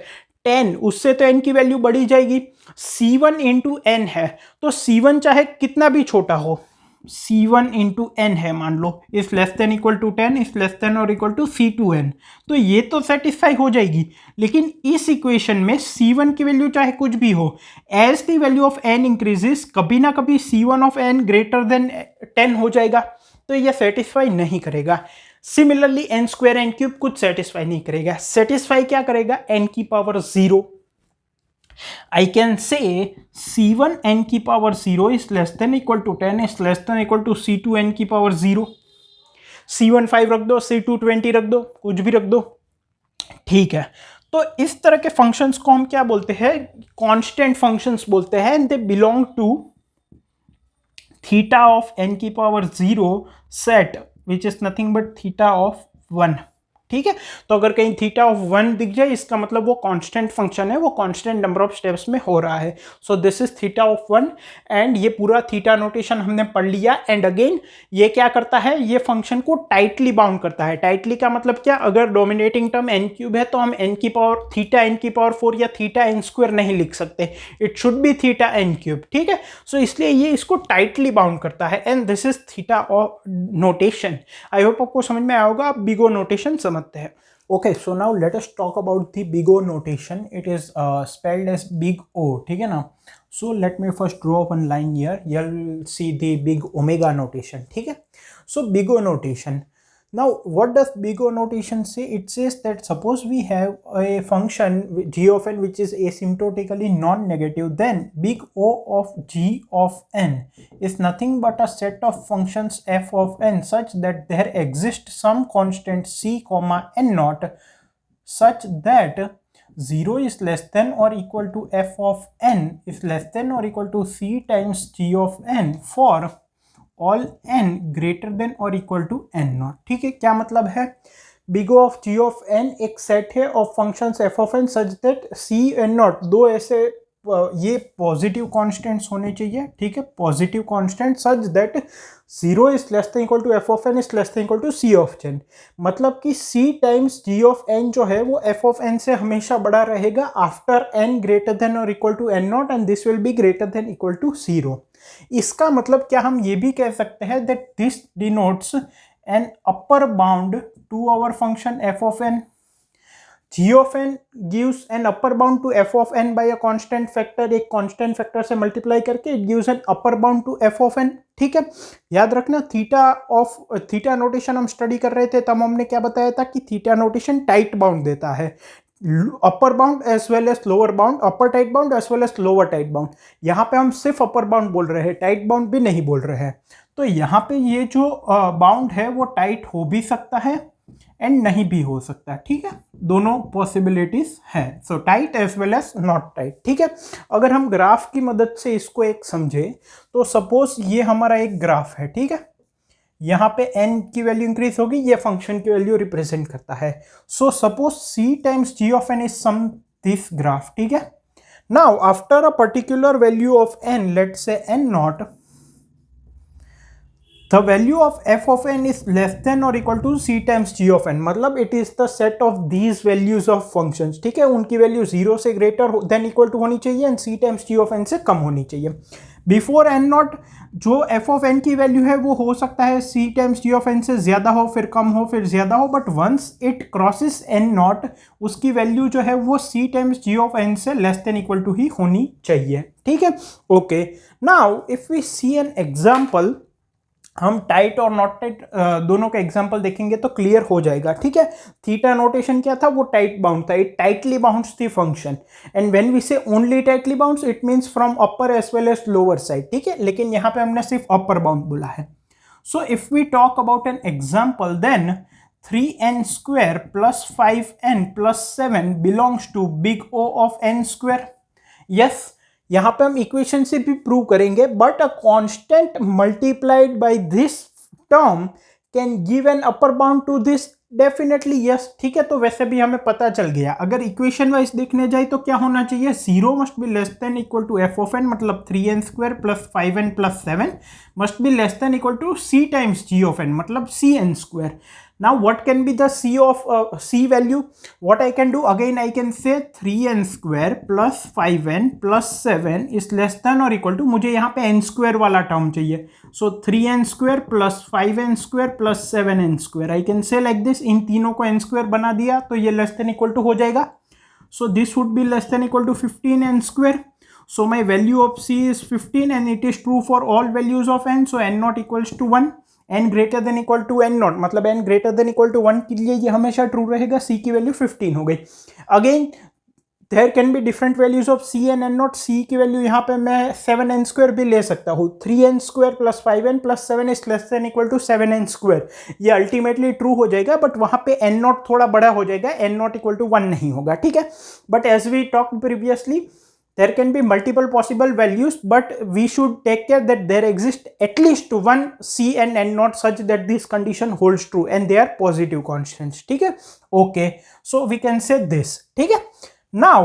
10 उससे तो n की वैल्यू बढ़ी जाएगी। c1 इंटू n है, तो c1 चाहे कितना भी छोटा हो, c1 इंटू n है, मान लो is less than equal to 10, is less than और इक्वल टू c2n, तो ये तो सेटिस्फाई हो जाएगी। लेकिन इस इक्वेशन में c1 की वैल्यू चाहे कुछ भी हो, as the value of n increases, कभी ना कभी c1 of n greater then 10 हो जाएगा, तो ये सेटिस्फाई नहीं करेगा। सिमिलरली n² n³ कुछ सेटिस्फाई नहीं करेगा, सेटिस्फाई क्या करेगा, n की power 0। I can say c1 n की power 0 is less than equal to 10 is less than equal to c2 n की पावर 0। c1 5 रख दो, c2 20 रख दो, कुछ भी रख दो, ठीक है। तो इस तरह के फंक्शंस को हम क्या बोलते हैं, कांस्टेंट फंक्शंस बोलते हैं, and they belong to theta of n की power 0 set which is nothing but theta of 1, ठीक है। तो अगर कहीं थीटा ऑफ 1 दिख जाए, इसका मतलब वो कांस्टेंट फंक्शन है, वो कांस्टेंट नंबर ऑफ स्टेप्स में हो रहा है। So this is theta of 1, and ये पूरा थीटा नोटेशन हमने पढ़ लिया। एंड अगेन ये क्या करता है, ये फंक्शन को टाइटली बाउंड करता है। टाइटली का मतलब क्या, अगर डोमिनेटिंग टर्म n³ है तो हम n की पावर थीटा n की पावर 4 या थीटा n² नहीं लिख सकते, it should B theta n³, ठीक है। सो इसलिए ये इसको टाइटली बाउंड करता है, and this is theta of notation. I hope आपको समझ में आया होगा, आप बिग O नोटेशन समझते हैं। Okay, so now let us talk about the big O notation. It is spelled as big O, ठीक है ना। So let me first draw one line here, you will see the big omega notation, ठीक है। So big O notation, now what does big O notation say? It says that suppose we have a function g of n which is asymptotically non-negative, then big O of g of n is nothing but a set of functions f of n such that there exists some constant c comma n naught such that 0 is less than or equal to f of n is less than or equal to c times g of n for all n greater than और equal to n0, ठीक है। क्या मतलब है, big O of g of n एक set है of functions f of n such that c n0, दो ऐसे ये पॉजिटिव कांस्टेंट्स होने चाहिए, ठीक है, positive constant such that 0 is less than equal to f of n is less than equal to c of n, मतलब कि c times g of n जो है वो f ऑफ n से हमेशा बड़ा रहेगा आफ्टर n ग्रेटर देन और equal to n0, and this will be greater than equal to 0। इसका मतलब क्या, हम ये भी कह सकते हैं that this denotes an upper bound to our function f of n, g of n gives an upper bound to f of n by a constant factor, एक constant factor से multiply करके it gives an upper bound to f of n। ठीक है, याद रखना theta notation हम study कर रहे थे, तब हमने क्या बताया था कि थीटा नोटेशन टाइट बाउंड देता है, upper bound as well as lower bound, upper tight bound as well as lower tight bound. यहाँ पे हम सिर्फ अपर बाउंड बोल रहे हैं, टाइट बाउंड भी नहीं बोल रहे हैं। तो यहाँ पे ये जो बाउंड है वो टाइट हो भी सकता है एंड नहीं भी हो सकता है। ठीक है, दोनों पॉसिबिलिटीज है, so tight as well as not tight. ठीक है, अगर हम ग्राफ की मदद से इसको एक समझे तो सपोज ये हमारा एक ग्राफ है। ठीक है, यहाँ पे n की वैल्यू इंक्रीज होगी, ये फंक्शन की वैल्यू रिप्रेजेंट करता है। So suppose c times g of n is some this graph. ठीक है, now after a particular value of n, let's say n naught, the value of f of n is less than or equal to c times g of n, मतलब it is the set of these values of functions। ठीक है, उनकी value 0 से greater than equal to होनी चाहिए and c times g of n से कम होनी चाहिए। बिफोर n नॉट जो f of n की वैल्यू है वो हो सकता है c times g of n से ज्यादा हो, फिर कम हो, फिर ज्यादा हो, but once it crosses n naught उसकी वैल्यू जो है वो c times g of n से लेस देन इक्वल टू ही होनी चाहिए। ठीक है, okay, now if we see an example, हम टाइट और नॉट टाइट दोनों का एग्जांपल देखेंगे तो क्लियर हो जाएगा। ठीक है, थीटा नोटेशन क्या था, वो टाइट बाउंड था, it tightly bounds the function, and when we say only tightly bounds it means from upper as well as lower side. ठीक है, लेकिन यहाँ पे हमने सिर्फ अपर बाउंड बोला है। So if we talk about an example, then 3n square plus 5n plus 7 belongs to big O of n square। Yes, यहां पे हम इक्वेशन से भी प्रूव करेंगे, but a constant multiplied by this term can give an upper bound to this, definitely yes. ठीक है, तो वैसे भी हमें पता चल गया, अगर इक्वेशन वाइज देखने जाए तो क्या होना चाहिए, 0 must be less than equal to f of n, मतलब 3n square plus 5n plus 7 must be less than equal to c times g of n, मतलब cn square. Now what can be the c of c value? What I can do, again I can say 3n square plus 5n plus 7 is less than or equal to, मुझे यहाँ पे n square वाला term चाहिए, so 3n square plus 5n square plus 7n square, I can say like this, इन तीनों को n square बना दिया तो ये less than equal to हो जाएगा, so this would be less than equal to 15n square, so my value of c is 15 and it is true for all values of n, so n not equals to 1, n greater than equal to n not, मतलब n greater than equal to 1 के लिए ये हमेशा true रहेगा, c की value 15 हो गई। Again there can be different values of c and n not, c की वैल्यू यहाँ पे मैं 7n स्क्वायर भी ले सकता हूँ, 3n square plus 5n plus 7 is less than equal to 7n square, ये अल्टीमेटली ट्रू हो जाएगा, बट वहाँ पे n नॉट थोड़ा बड़ा हो जाएगा, n नॉट इक्वल टू 1 नहीं होगा। ठीक है, but as we talk previously, there can be multiple possible values, but we should take care that there exists at least one c and n not such that this condition holds true and they are positive constants। ठीक है, okay, so we can say this। ठीक है, now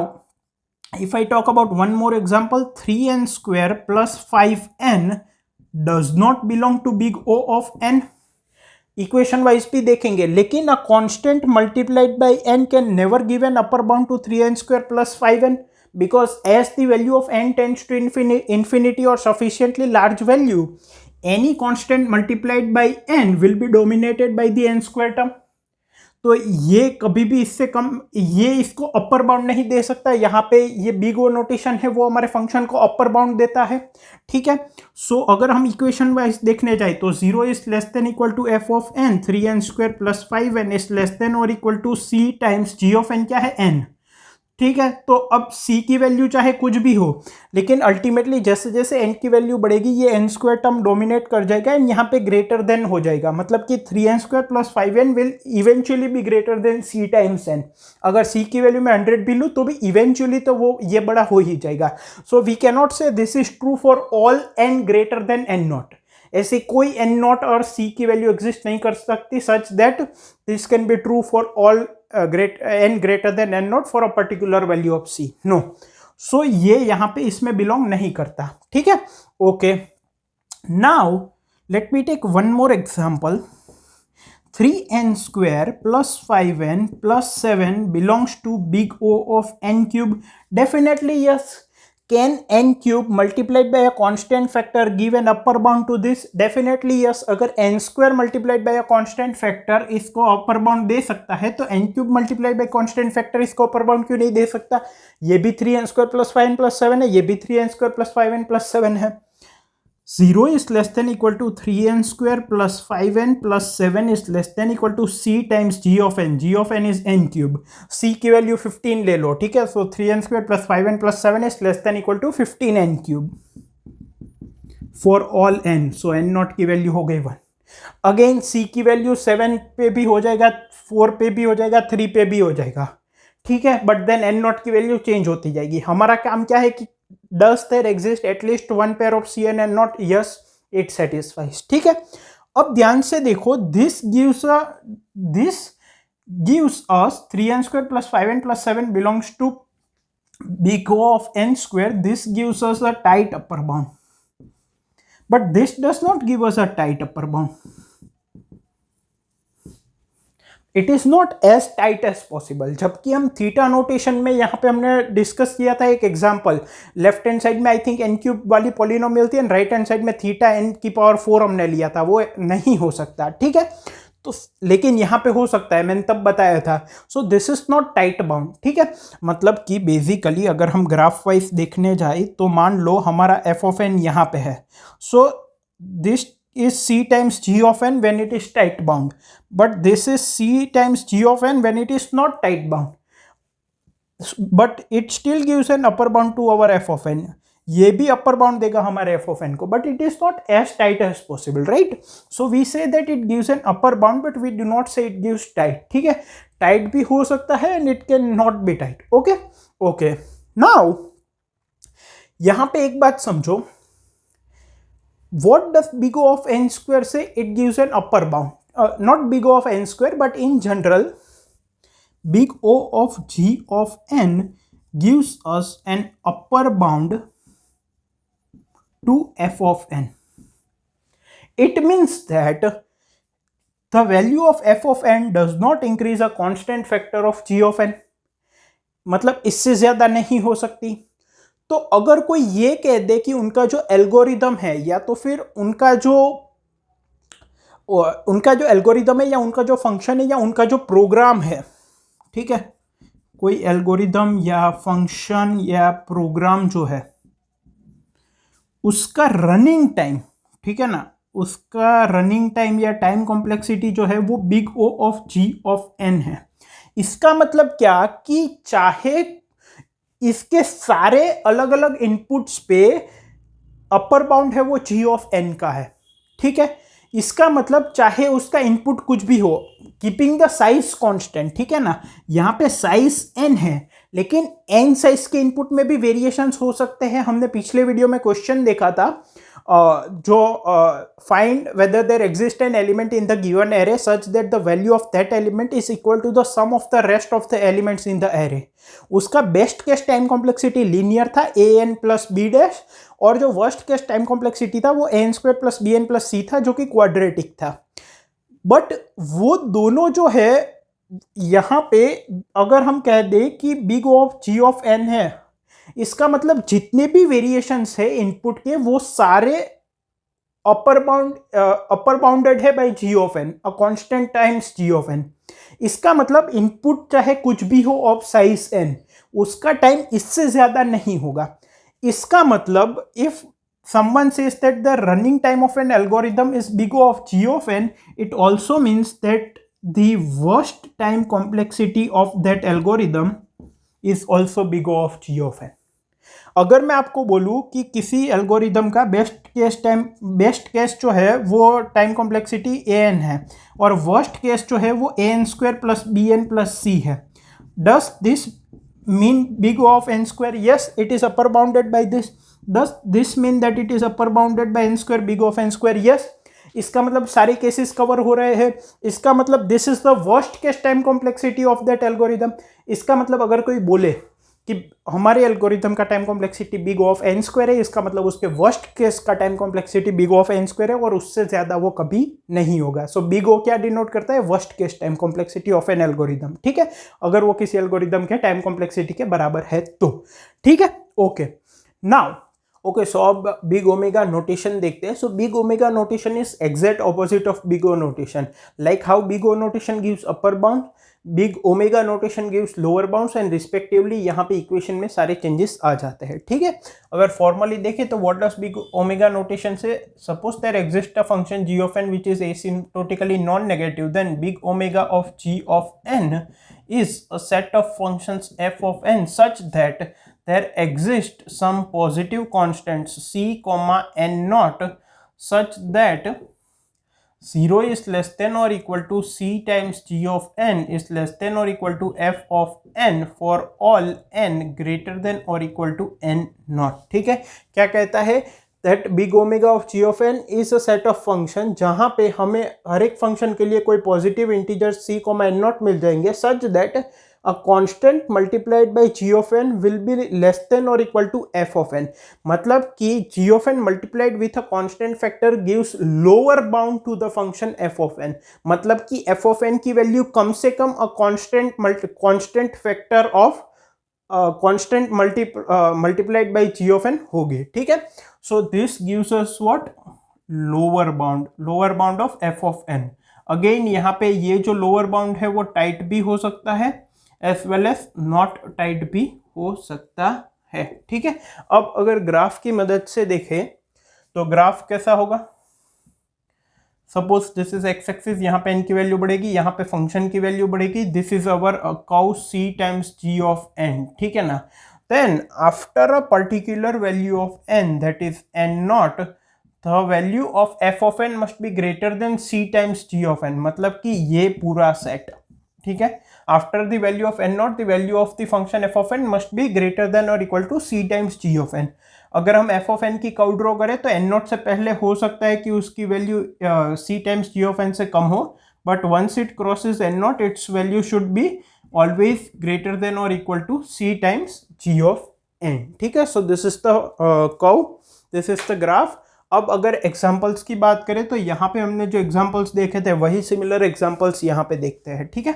if I talk about one more example, 3n square plus 5n does not belong to big O of n, equation wise भी देखेंगे, लेकिन a constant multiplied by n can never give an upper bound to 3n square plus 5n, because as the value of n tends to infinity or sufficiently large value, any constant multiplied by n will be dominated by the n square term। तो ये कभी भी इससे कम, ये इसको upper bound नहीं दे सकता, यहाँ पे ये बिग ओ नोटेशन है वो हमारे फंक्शन को अपर बाउंड देता है। ठीक है, सो अगर हम इक्वेशन वाइज देखने जाए तो 0 is less than equal to f of n, 3n square plus 5n is less than और equal to c times g of n, क्या है n। ठीक है, तो अब c की वैल्यू चाहे कुछ भी हो, लेकिन अल्टीमेटली जैसे जैसे n की वैल्यू बढ़ेगी ये n स्क्वायर टर्म डोमिनेट कर जाएगा एंड यहाँ पे ग्रेटर देन हो जाएगा, मतलब कि 3n square plus 5n will eventually B greater than c times n। अगर c की वैल्यू में 100 भी लूँ तो भी इवेंचुअली तो वो ये बड़ा हो ही जाएगा। सो वी कैन नॉट से this is true for all n greater then n not, ऐसी कोई n नॉट और c की वैल्यू एग्जिस्ट नहीं कर सकती सच that this can be true for all n greater than n not for a particular value of c, no। so ये यहाँ पे इसमें बिलोंग नहीं करता। ठीक है, okay, now let me take one more example, 3n square plus 5n plus 7 belongs to big O of n cube, definitely yes. Can n cube multiplied by a constant factor give an upper bound to this? Definitely yes. अगर n square multiplied by a constant factor इसको upper bound दे सकता है, तो n cube multiplied by constant factor इसको upper bound क्यों नहीं दे सकता? ये भी 3n square plus 5n plus 7 है, ये भी 3n square plus 5n plus 7 है. 0 is less than equal to 3n square plus 5n plus 7 is less than equal to c times g of n. g of n is n cube. c की value 15 ले लो, ठीक है. So 3n square plus 5n plus 7 is less than equal to 15n cube for all n. So n naught की value हो गई 1. Again c की value 7 पे भी हो जाएगा, 4 पे भी हो जाएगा, 3 पे भी हो जाएगा, ठीक है. बट देन n नॉट की वैल्यू चेंज होती जाएगी. हमारा काम क्या है कि does there exist at least one pair of c and n not? Yes, it satisfies. ठीक है. अब ध्यान से देखो, this gives us 3n square plus 5n plus 7 belongs to big O of n square. This gives us a tight upper bound, but this does not give us a tight upper bound. It is not as tight as possible. जबकि हम theta notation में यहाँ पे हमने discuss किया था एक example. Left hand side में आई थिंक n क्यूब वाली पॉलिनोमियल थी, एंड राइट हैंड साइड में थीटा n की पावर 4 हमने लिया था. वो नहीं हो सकता, ठीक है. तो लेकिन यहाँ पे हो सकता है, मैंने तब बताया था. सो this is not tight bound, ठीक है. मतलब कि बेसिकली अगर हम ग्राफ वाइज देखने जाए तो मान लो हमारा f ऑफ n यहाँ पे है. So this is c times g of n when it is tight bound, but this is c times g of n when it is not tight bound, but it still gives an upper bound to our f of n. ये भी upper bound देगा हमारे f of n को, but it is not as tight as possible, right? So we say that it gives an upper bound, but we do not say it gives tight. ठीक है, tight भी हो सकता है and it can not be tight. Okay. Now यहाँ पे एक बात समझो. What does big O of n square say? It gives an upper bound. Not big O of n square, but in general, big O of g of n gives us an upper bound to f of n. It means that the value of f of n does not increase a constant factor of g of n. मतलब इससे ज्यादा नहीं हो सकती. तो अगर कोई ये कह दे कि उनका जो एल्गोरिदम है, या तो फिर उनका जो एल्गोरिदम है, या उनका जो फंक्शन है, या उनका जो प्रोग्राम है, ठीक है, कोई एल्गोरिदम या फंक्शन या प्रोग्राम जो है उसका रनिंग टाइम, ठीक है ना, उसका रनिंग टाइम या टाइम कॉम्प्लेक्सिटी जो है वो big O of g of n है. इसका मतलब क्या कि चाहे इसके सारे अलग अलग इनपुट्स पे अपर बाउंड है वो g ऑफ n का है, ठीक है. इसका मतलब चाहे उसका इनपुट कुछ भी हो, कीपिंग द साइज कांस्टेंट, ठीक है ना. यहाँ पे साइज n है, लेकिन n साइज के इनपुट में भी वेरिएशंस हो सकते हैं. हमने पिछले वीडियो में क्वेश्चन देखा था जो find whether there exist an element in the given array such that the value of that element is equal to the sum of the rest of the elements in the array. उसका best case time complexity linear था an plus b dash, और जो worst case time complexity था वो an square plus bn plus c था, जो कि quadratic था. बट वो दोनों जो है यहाँ पे अगर हम कह दें कि big O of g of n है, इसका मतलब जितने भी वेरिएशंस है इनपुट के वो सारे अपर बाउंडेड है by g of n, a constant times g of n. इसका मतलब इनपुट चाहे कुछ भी हो ऑफ साइज n, उसका टाइम इससे ज्यादा नहीं होगा. इसका मतलब if someone says that the running time of an algorithm is big O of g of n, it also means that the worst time complexity of that algorithm is also big O of g of n. अगर मैं आपको बोलूँ कि किसी algorithm का best case जो है वो टाइम कॉम्प्लेक्सिटी an है, और वर्स्ट केस जो है वो an square plus bn plus c है, does this mean big O of n square? Yes, it is upper bounded by this. Does this mean that it is upper bounded by n square big O of n square? Yes. इसका मतलब सारे cases cover हो रहे हैं. इसका मतलब this is the worst case time complexity of that algorithm. इसका मतलब अगर कोई बोले कि हमारे एल्गोरिदम का time complexity big O of n square है, इसका मतलब उसके वर्स्ट केस का time complexity big O of n square है, और उससे ज्यादा वो कभी नहीं होगा. सो बिग O क्या डिनोट करता है? Worst case time complexity of N algorithm, ठीक है, अगर वो किसी एल्गोरिदम के टाइम कॉम्प्लेक्सिटी के बराबर है तो, ठीक है. ओके, नाउ ओके, सो अब बिग ओमेगा नोटेशन देखते हैं. So big omega notation is exact opposite of big O notation. Like how big O notation gives upper bound, big omega notation gives lower bounds and respectively यहाँ पे equation में सारे changes आ जाते हैं. ठीक है, अगर फॉर्मली देखें तो what does big omega notation say, suppose there exist a function g of n which is asymptotically non negative, then big omega of g of n is a set of functions f of n such that there exist some positive constants c comma n naught such that 0 is less than or equal to c times g of n is less than or equal to f of n for all n greater than or equal to n naught. ठीक है, क्या कहता है that big omega of g of n is a set of function जहां पे हमें हर एक function के लिए कोई positive integer c n naught मिल जाएंगे such that a constant multiplied by g of n will be less than or equal to f of n. मतलब कि g of n multiplied with a constant factor gives lower bound to the function f of n. मतलब कि f of n की value कम से कम a constant factor of constant multiplied by g of n होगी. ठीक है, so this gives us what, lower bound of f of n. Again यहाँ पे ये जो लोअर बाउंड है वो टाइट भी हो सकता है as well as not tight भी हो सकता है. ठीक है, अब अगर ग्राफ की मदद से देखें तो ग्राफ कैसा होगा, suppose this is x axis, यहाँ पे n की वैल्यू बढ़ेगी, यहाँ पे फंक्शन की वैल्यू बढ़ेगी, this is our curve c times g of n. ठीक है ना, then after a particular value of n that is n not, the value of f of n must be greater than c times g of n. मतलब कि ये पूरा set, ठीक है, after the value of n not the value of the function f of n must be greater than और equal to c times g of n. अगर हम f of n की कर्व ड्रॉ करें तो n not से पहले हो सकता है कि उसकी value c times g of n से कम हो, but once it crosses n nought its value should be always greater than और equal to c times g of n. ठीक है, so this is the curve, this is the graph. अब अगर examples की बात करें तो यहाँ पे हमने जो एग्जाम्पल्स देखे थे वही सिमिलर एग्जाम्पल्स यहाँ पे देखते हैं. ठीक है,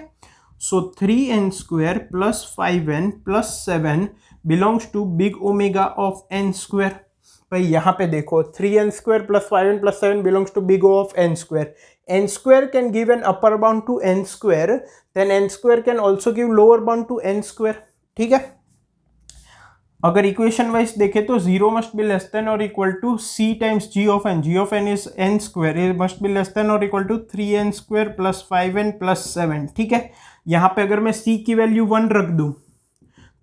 so 3n square plus 5n plus 7 belongs to big omega of n square. भाई यहाँ पे देखो 3n square plus 5n plus 7 belongs to big O of n square. n square can give an upper bound to n square, then n square can also give lower bound to n square. ठीक है, अगर equation wise देखें तो 0 must be less than और equal to c times g of n is n square, it must be less than और equal to 3n square plus 5n plus 7. ठीक है, यहाँ पे अगर मैं c की वैल्यू 1 रख दूं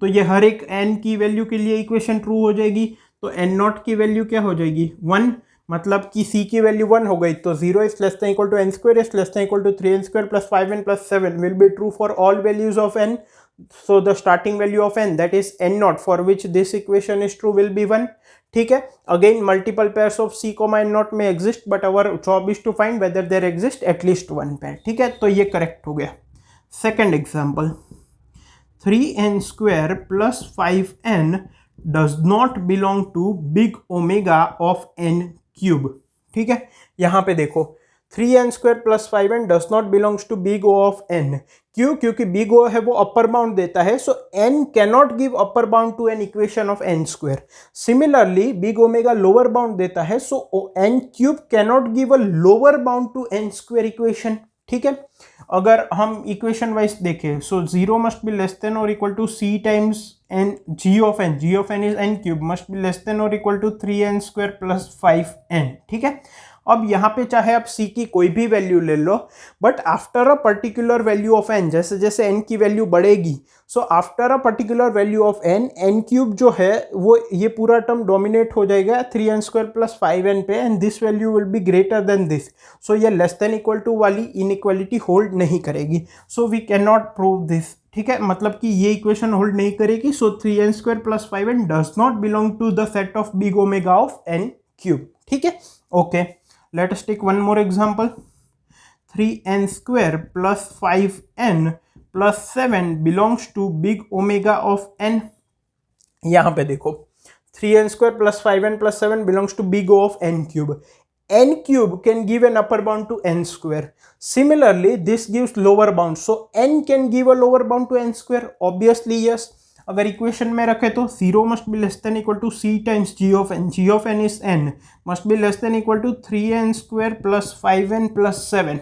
तो ये हर एक n की वैल्यू के लिए इक्वेशन ट्रू हो जाएगी. तो n नॉट की वैल्यू क्या हो जाएगी 1, मतलब कि c की वैल्यू 1 हो गई, तो 0 is less than equal to n square is less than equal to 3n square plus 5n plus 7 will be true for all values of n. So the starting value of n, that is n naught, for which this equation is true, will be 1. ठीक है, again multiple pairs of c n naught may exist, but our job is to find whether there exists at least one pair. ठीक है, तो ये correct हो गया. Second example, 3n square plus 5n does not belong to big omega of n cube. ठीक है, यहाँ पे देखो 3n square plus 5n does not belongs to big O of n. क्यों? क्योंकि बिग ओ है वो अपर बाउंड देता है, so n cannot give upper bound to an equation of n square. Similarly big omega lower bound देता है, so n cube cannot give a lower bound to n square equation. ठीक है, अगर हम इक्वेशन वाइज देखें so 0 must be less than और equal to c times n g of n is n cube must be less than और equal to 3n square plus 5n. ठीक है, अब यहाँ पे चाहे आप c की कोई भी वैल्यू ले लो, but after a particular value of n, जैसे जैसे n की वैल्यू बढ़ेगी, so after a particular value of n cube जो है वो ये पूरा टर्म डोमिनेट हो जाएगा 3n स्क्वायर प्लस 5n पे, and this value will be greater than this. So ये लेस देन इक्वल टू वाली इनइक्वालिटी होल्ड नहीं करेगी, so we can not prove this. ठीक है, मतलब कि ये इक्वेशन होल्ड नहीं करेगी. So 3n square plus 5n does not belong to the set of big omega of n cube. ठीक है, okay, let us take one more example. 3n square plus 5n plus 7 belongs to big omega of n. यहाँ पे देखो 3n square plus 5n plus 7 belongs to big O of n cube. n cube can give an upper bound to n square. Similarly, this gives lower bound. So n can give a lower bound to n square. Obviously, yes. अगर equation में रखे तो 0 must be less than equal to C times ji of n is an must be less than equal to 3n² plus 5n plus 7।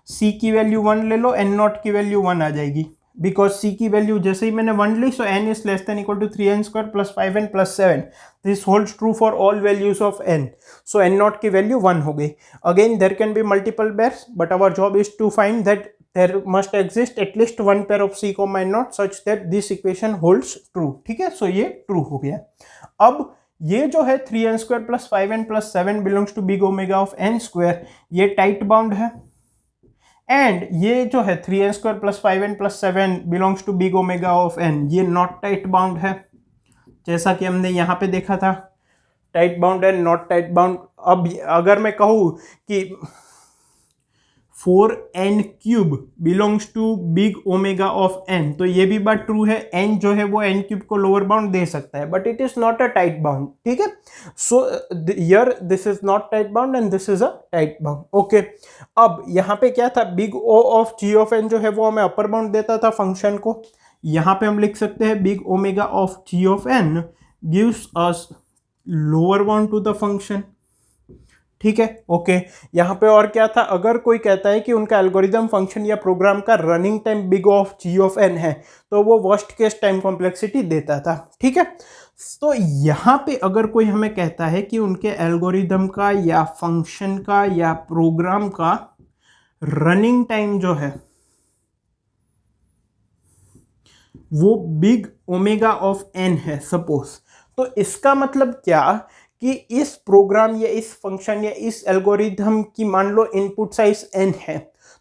सी की value 1 ले लो, N not की value 1 आ जाएगी, because सी की value जैसे ही मैंने 1 ली, सो N is less than equal to 3n² plus 5n plus 7। This holds true for all values of n, so n not की value 1 हो गई। Again there can be multiple pairs, but our job is to find that there must exist at least one pair of c comma n naught such that this equation holds true। ठीक है, सो ये true हो गया। अब ये जो है 3n² plus 5n plus 7 belongs to big omega of n², ये टाइट बाउंड है, एंड ये जो है 3n² plus 5n plus 7 belongs to big omega of n, ये नॉट टाइट बाउंड है, जैसा कि हमने यहाँ पे देखा था। टाइट बाउंड है, नॉट टाइट बाउंड। अब अगर मैं कहूँ कि 4n³ belongs to big omega of n, तो ये भी बात ट्रू है, n जो है वो n³ को लोअर बाउंड दे सकता है, but it is not a tight bound. ठीक है, so here this is not tight bound and this is a tight bound. Okay, अब यहाँ पे क्या था, big O of g of n जो है वो हमें अपर बाउंड देता था फंक्शन को। यहाँ पे हम लिख सकते हैं big omega of g of n gives us lower bound to the function. ठीक है, ओके। यहाँ पे और क्या था, अगर कोई कहता है कि उनका एल्गोरिदम फंक्शन या प्रोग्राम का running time big of g of n है, तो वो वर्स्ट केस टाइम कॉम्प्लेक्सिटी देता था। ठीक है, तो यहाँ पे अगर कोई हमें कहता है कि उनके एल्गोरिदम का या फंक्शन का या प्रोग्राम का रनिंग टाइम जो है वो बिग ओमेगा ऑफ एन है सपोज, तो इसका मतलब क्या कि इस प्रोग्राम या इस फंक्शन या इस एल्गोरिथम की मान लो इनपुट साइज n है,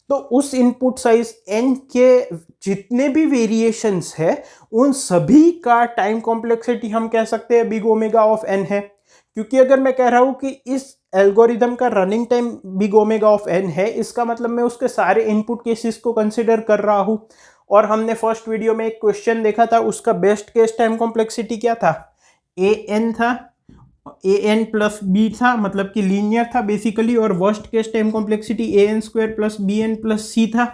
तो उस इनपुट साइज n के जितने भी वेरिएशंस है उन सभी का टाइम कॉम्प्लेक्सिटी हम कह सकते हैं बिग ओमेगा ऑफ n है। क्योंकि अगर मैं कह रहा हूं कि इस एल्गोरिथम का running time big omega of n है, इसका मतलब मैं उसके सारे इनपुट केसेस को कंसिडर कर रहा हूं। और हमने फर्स्ट वीडियो में एक क्वेश्चन देखा था, उसका बेस्ट केस टाइम कॉम्प्लेक्सिटी क्या था, an था, an प्लस बी था, मतलब कि लीनियर था बेसिकली, और worst case time complexity an² plus bn plus c था,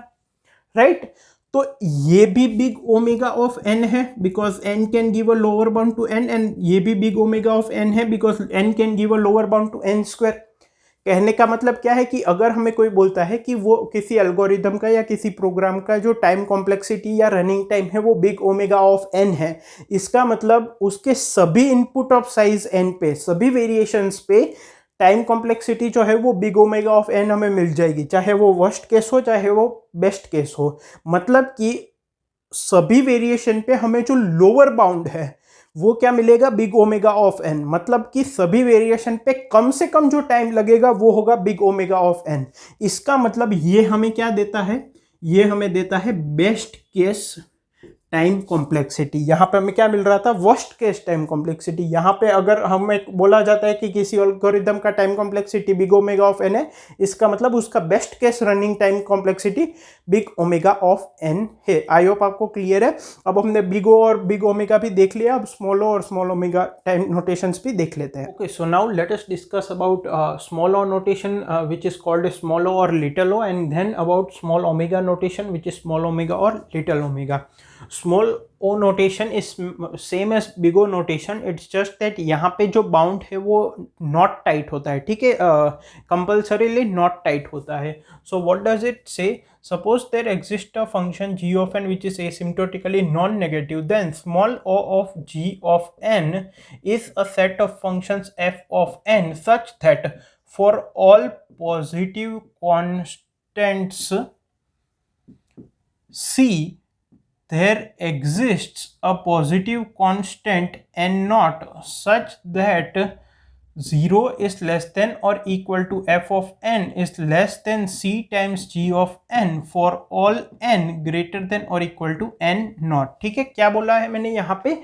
राइट। तो ये भी बिग ओमेगा ऑफ n है because n can give a lower bound to n, and ये भी बिग ओमेगा ऑफ n है because n can give a lower bound to n²। कहने का मतलब क्या है कि अगर हमें कोई बोलता है कि वो किसी एल्गोरिदम का या किसी प्रोग्राम का जो टाइम कॉम्प्लेक्सिटी या रनिंग टाइम है वो बिग ओमेगा ऑफ n है, इसका मतलब उसके सभी इनपुट ऑफ साइज n पे, सभी वेरिएशंस पे टाइम कॉम्प्लेक्सिटी जो है वो बिग ओमेगा ऑफ n हमें मिल जाएगी, चाहे वो वर्स्ट केस हो चाहे वो बेस्ट केस हो। मतलब कि सभी वेरिएशन पे हमें जो लोअर बाउंड है वो क्या मिलेगा, बिग ओमेगा ऑफ n। मतलब कि सभी वेरिएशन पे कम से कम जो टाइम लगेगा वो होगा बिग ओमेगा ऑफ n। इसका मतलब ये हमें क्या देता है, ये हमें देता है बेस्ट केस टाइम कॉम्प्लेक्सिटी। यहाँ पे हमें क्या मिल रहा था, वर्स्ट केस टाइम कॉम्प्लेक्सिटी। यहाँ पे अगर हमें बोला जाता है कि किसी एल्गोरिथम का time complexity big omega of n है, इसका मतलब उसका best case running time complexity big omega of n है। आई होप आपको क्लियर है। अब हमने बिग ओ और बिग ओमेगा भी देख लिया, अब स्मॉल ओ और स्मॉल ओमेगा टाइम नोटेशंस भी देख लेते हैं। Okay, so now let us discuss about small O notation which is called small o or little o, and then about small omega notation which is small omega or little omega. Small O notation is same as big O notation, it's just that यहाँ पे जो bound है वो not tight होता है। ठीक है, compulsorily not tight होता है। So what does it say, suppose there exist a function g of n which is asymptotically non negative, then small o of g of n is a set of functions f of n such that for all positive constants c there exists a positive constant n naught such that 0 is less than or equal to f of n is less than c times g of n for all n greater than or equal to n naught। ठीक है, क्या बोला है मैंने यहाँ पे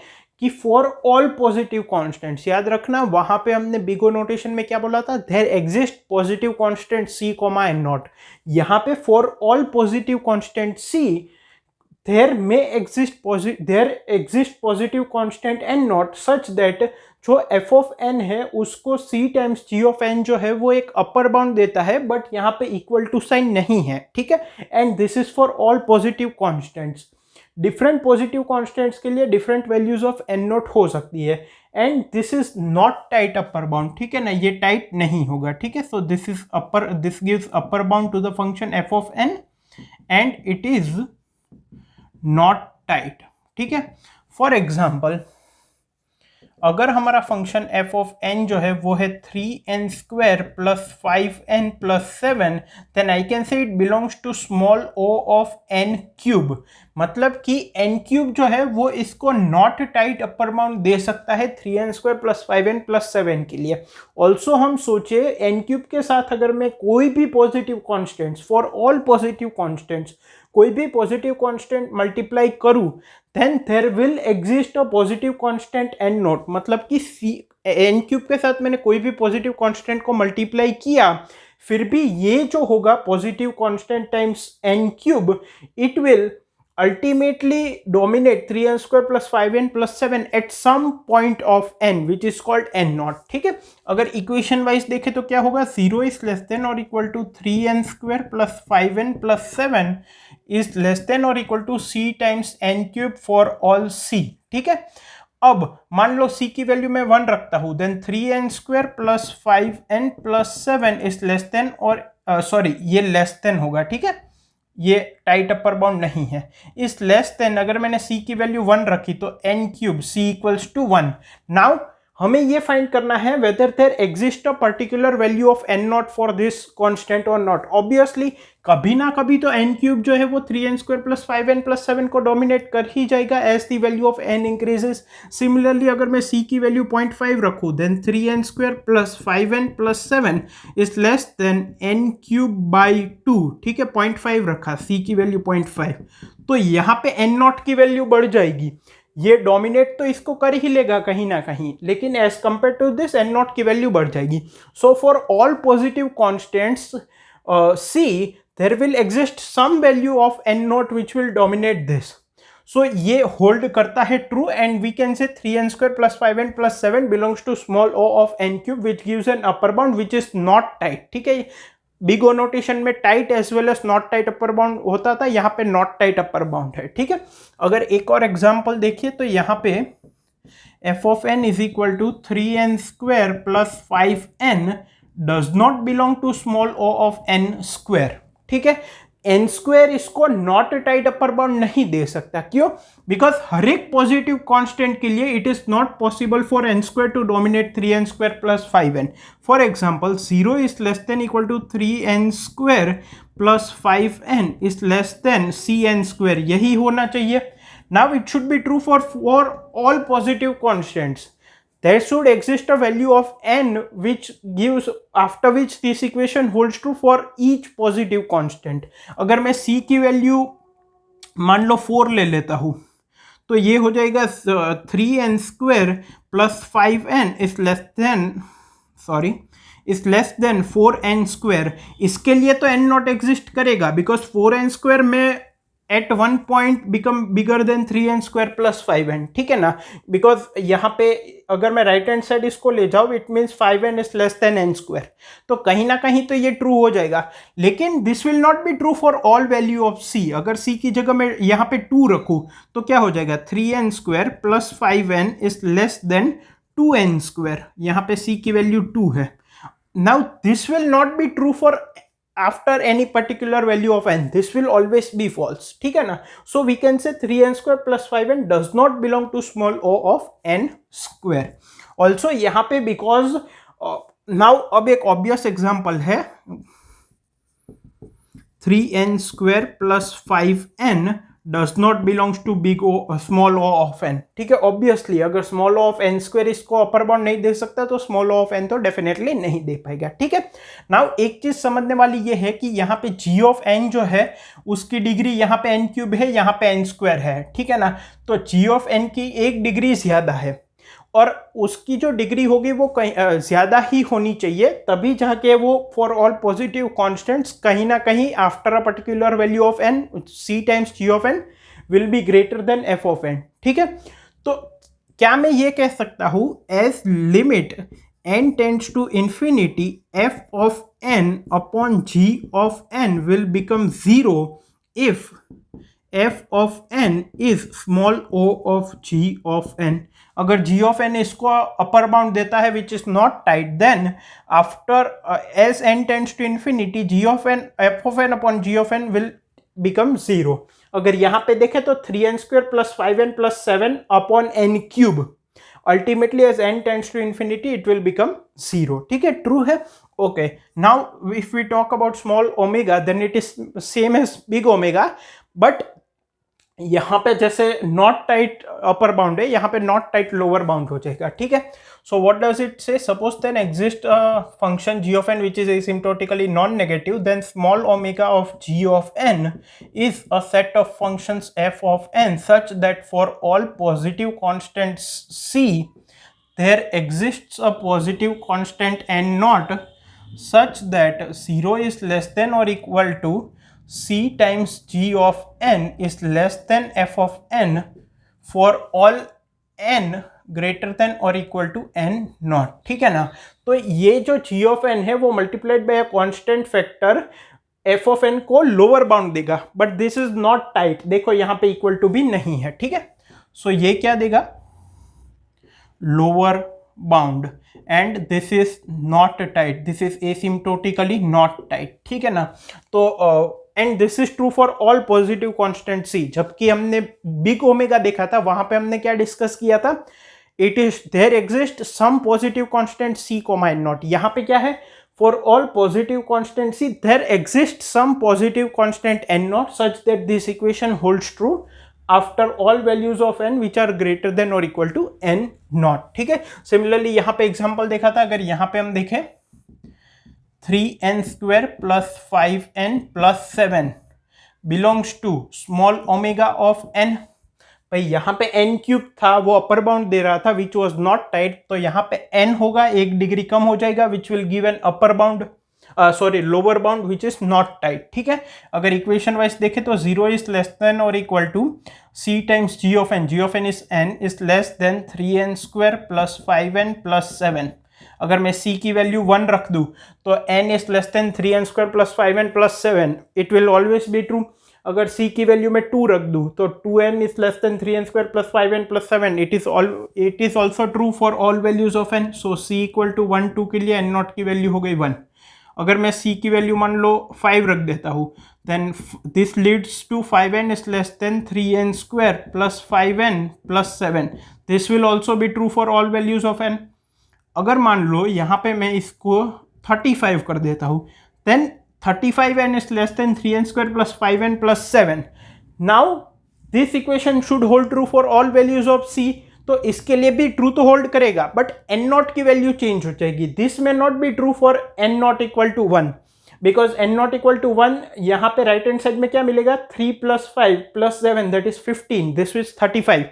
कि for all positive constants, याद रखना वहां पे हमने बिग ओ नोटेशन में क्या बोला था, there exist positive constant c comma n not. यहाँ पे for all positive constant c there exist positive constant n naught such that जो f of n है उसको c times g of n जो है वो एक अपर बाउंड देता है, बट यहाँ पे इक्वल टू साइन नहीं है। ठीक है, and this is for all positive constants. Different positive constants के लिए different values of n not हो सकती है, and this is not tight upper bound, ठीक है ना, ये टाइट नहीं होगा, ठीक है। So this is upper, this gives upper bound to the function f of n and it is not tight, ठीक है। फॉर एग्जाम्पल, अगर हमारा फंक्शन एफ ऑफ एन जो है वो है 3n² plus 5n plus 7, then I can say it belongs to small o of n cube, मतलब कि n क्यूब जो है वो इसको नॉट टाइट अपर बाउंड दे सकता है 3n² प्लस 5n प्लस 7 के लिए। ऑल्सो हम सोचे n क्यूब के साथ अगर मैं कोई भी positive constants, for all positive constants कोई भी पॉजिटिव कांस्टेंट मल्टीप्लाई करूं, then there will exist a positive constant n not, मतलब कि एन क्यूब के साथ मैंने कोई भी पॉजिटिव कांस्टेंट को मल्टीप्लाई किया, फिर भी ये जो होगा positive constant times n cube, it will ultimately dominate 3n² plus 5n plus 7 at some point of n which is called n naught, ठीक है। अगर इक्वेशन वाइज देखें तो क्या होगा, 0 इज लेस देन और equal to 3n² plus 5n plus 7 is less than और equal to c times n cube for all c, ठीक है। अब मान लो c की वैल्यू मैं 1 रखता हूं, then 3n² plus 5n plus 7 is less than और सॉरी ये लेस देन होगा, ठीक है, ये टाइट अपर बाउंड नहीं है। इस लेस देन अगर मैंने c की वैल्यू 1 रखी तो n cube c equals to 1। Now हमें ये फाइंड करना है whether there exist a particular value of n not for this constant और नॉट। ऑब्वियसली कभी ना कभी तो n क्यूब जो है वो 3n² प्लस 5n प्लस 7 को डोमिनेट कर ही जाएगा as the value of n increases. Similarly अगर मैं c की वैल्यू 0.5 रखूं, देन 3n² plus 5n plus 7 is less than n cube by 2, ठीक है, 0.5 रखा, c की वैल्यू 0.5, तो यहाँ पे n नॉट की वैल्यू बढ़ जाएगी, ये डोमिनेट तो इसको कर ही लेगा कहीं ना कहीं, लेकिन as compare to this n not की वैल्यू बढ़ जाएगी। So for all positive constants c there will exist some value of n naught which will dominate this. So ये होल्ड करता है true, and we can say 3n² plus 5n plus 7 belongs to small o of n cube which gives an upper bound which is not tight, ठीक है। Big O notation में tight as well as not tight upper bound होता था, यहाँ पे not tight upper bound है, ठीक है। अगर एक और एग्जांपल देखिए तो यहाँ पे f of n is equal to 3n² plus 5n does not belong to small o of n², ठीक है। n² इसको नॉट टाइट अपर बाउंड नहीं दे सकता, क्यों? बिकॉज हर एक पॉजिटिव कांस्टेंट के लिए it is not possible for n² to dominate 3n² plus 5n। For example 0 is less than equal to 3n² plus 5n is less than cn², यही होना चाहिए। Now it should be true for all positive constants, there should exist a value of n which gives, after which this equation holds true for each positive constant। अगर मैं c की value मान लो 4 ले लेता हूं तो ये हो जाएगा 3n² plus 5n is less than, sorry, is less than 4n²। इसके लिए तो n नॉट एग्जिस्ट करेगा बिकॉज 4n² में at one point become bigger than 3n² plus 5n, ठीक है ना। बिकॉज यहाँ पे अगर मैं राइट हैंड साइड इसको ले जाऊँ it means 5n is less then n², तो कहीं ना कहीं तो ये ट्रू हो जाएगा। लेकिन this will not be true for all value of c। अगर c की जगह मैं यहाँ पे 2 रखूँ तो क्या हो जाएगा, 3n² plus 5n is less then 2n², यहाँ पे c की वैल्यू 2 है। Now this will not be true for after any particular value of n, this will always be false, ठीक है ना। so we can say 3n² plus 5n does not belong to small o of n²। also यहाँ पे because now अब एक obvious example है 3n² plus 5n does not belongs to big O, small o of n, ठीक है। Obviously अगर small o of n² इसको upper bound नहीं दे सकता तो स्मॉल o ऑफ n तो डेफिनेटली नहीं दे पाएगा, ठीक है। नाउ एक चीज समझने वाली ये है कि यहाँ पे g ऑफ n जो है उसकी डिग्री यहाँ पे n³ है, यहाँ पे n² है, ठीक है ना। तो g ऑफ n की एक डिग्री ज्यादा है और उसकी जो डिग्री होगी वो कहीं ज्यादा ही होनी चाहिए, तभी जाके वो फॉर ऑल पॉजिटिव कांस्टेंट्स कहीं ना कहीं after a particular value of n c times g of n will be greater then f of n, ठीक है। तो क्या मैं ये कह सकता हूं as limit n tends to infinity f of n upon g of n will become 0 if f of n is small o of g of n. अगर g of n इसको अपर बाउंड देता है which is not tight, then after as n tends to infinity g of n f of n upon g of n will become 0. अगर यहाँ पे देखें तो 3n² plus 5n plus 7 upon n cube, ultimately as n tends to infinity it will become 0. ठीक है, true है. Okay, now if we talk about small omega then it is same as big omega, but यहाँ पे जैसे not tight upper bound है, यहाँ पे not tight lower bound हो जाएगा. ठीक है, so what does it say? Suppose then exist function g of n which is asymptotically non-negative, then small omega of g of n is a set of functions f of n such that for all positive constants c there exists a positive constant n naught such that 0 is less than or equal to c times g of n is less than f of n for all n greater than or equal to n naught. ठीक है ना, तो ये जो g of n है वो multiplied by a constant factor f of n को lower bound देगा, but this is not tight. देखो यहाँ पे इक्वल टू भी नहीं है. ठीक है, सो ये क्या देगा? Lower bound, and this is not tight, this is asymptotically not tight. ठीक है ना, तो and this is true for all positive constant c. जबकि हमने बिग ओमेगा देखा था, वहां पे हमने क्या डिस्कस किया था? It is there exist some positive constant c comma n naught. यहाँ पे क्या है? For all positive constant c there exist some positive constant n naught such that this equation holds true after all values of n which are greater than और equal to n naught. ठीक है, similarly यहाँ पे example देखा था. अगर यहाँ पे हम देखें 3n² plus 5n plus 7 belongs to small omega of n. भाई यहाँ पे n क्यूब था, वो अपर बाउंड दे रहा था विच वॉज नॉट टाइट, तो यहाँ पे n होगा, 1 डिग्री कम हो जाएगा which will give an upper bound lower bound which is not tight. ठीक है, अगर इक्वेशन वाइज देखें तो 0 इज लेस देन और equal to c times g of n is n is less than 3n² plus 5n plus 7. अगर मैं c की value 1 रख दूं तो n is less than 3n² plus 5n plus 7, it will always be true. अगर c की value में 2 रख दूं तो 2n is less than 3n² plus 5n plus 7, it is also true for all values of n. So c equal to 1 2 के लिए n naught की value हो गई 1. अगर मैं c की वैल्यू मान लो 5 रख देता हूँ, then this leads to 5n is less than 3n² plus 5n plus 7. This will also be true for all values of n. अगर मान लो यहाँ पे मैं इसको 35 कर देता हूँ, then 35n is less than 3n² plus 5n plus 7. Now this equation should hold true for all values of c. तो इसके लिए भी ट्रू तो होल्ड करेगा, बट n नॉट की वैल्यू चेंज हो जाएगी. This may not be true for n naught equal to 1, because n naught equal to 1 यहाँ पे राइट हैंड साइड में क्या मिलेगा? 3 plus 5 plus 7 that is 15. This is 35.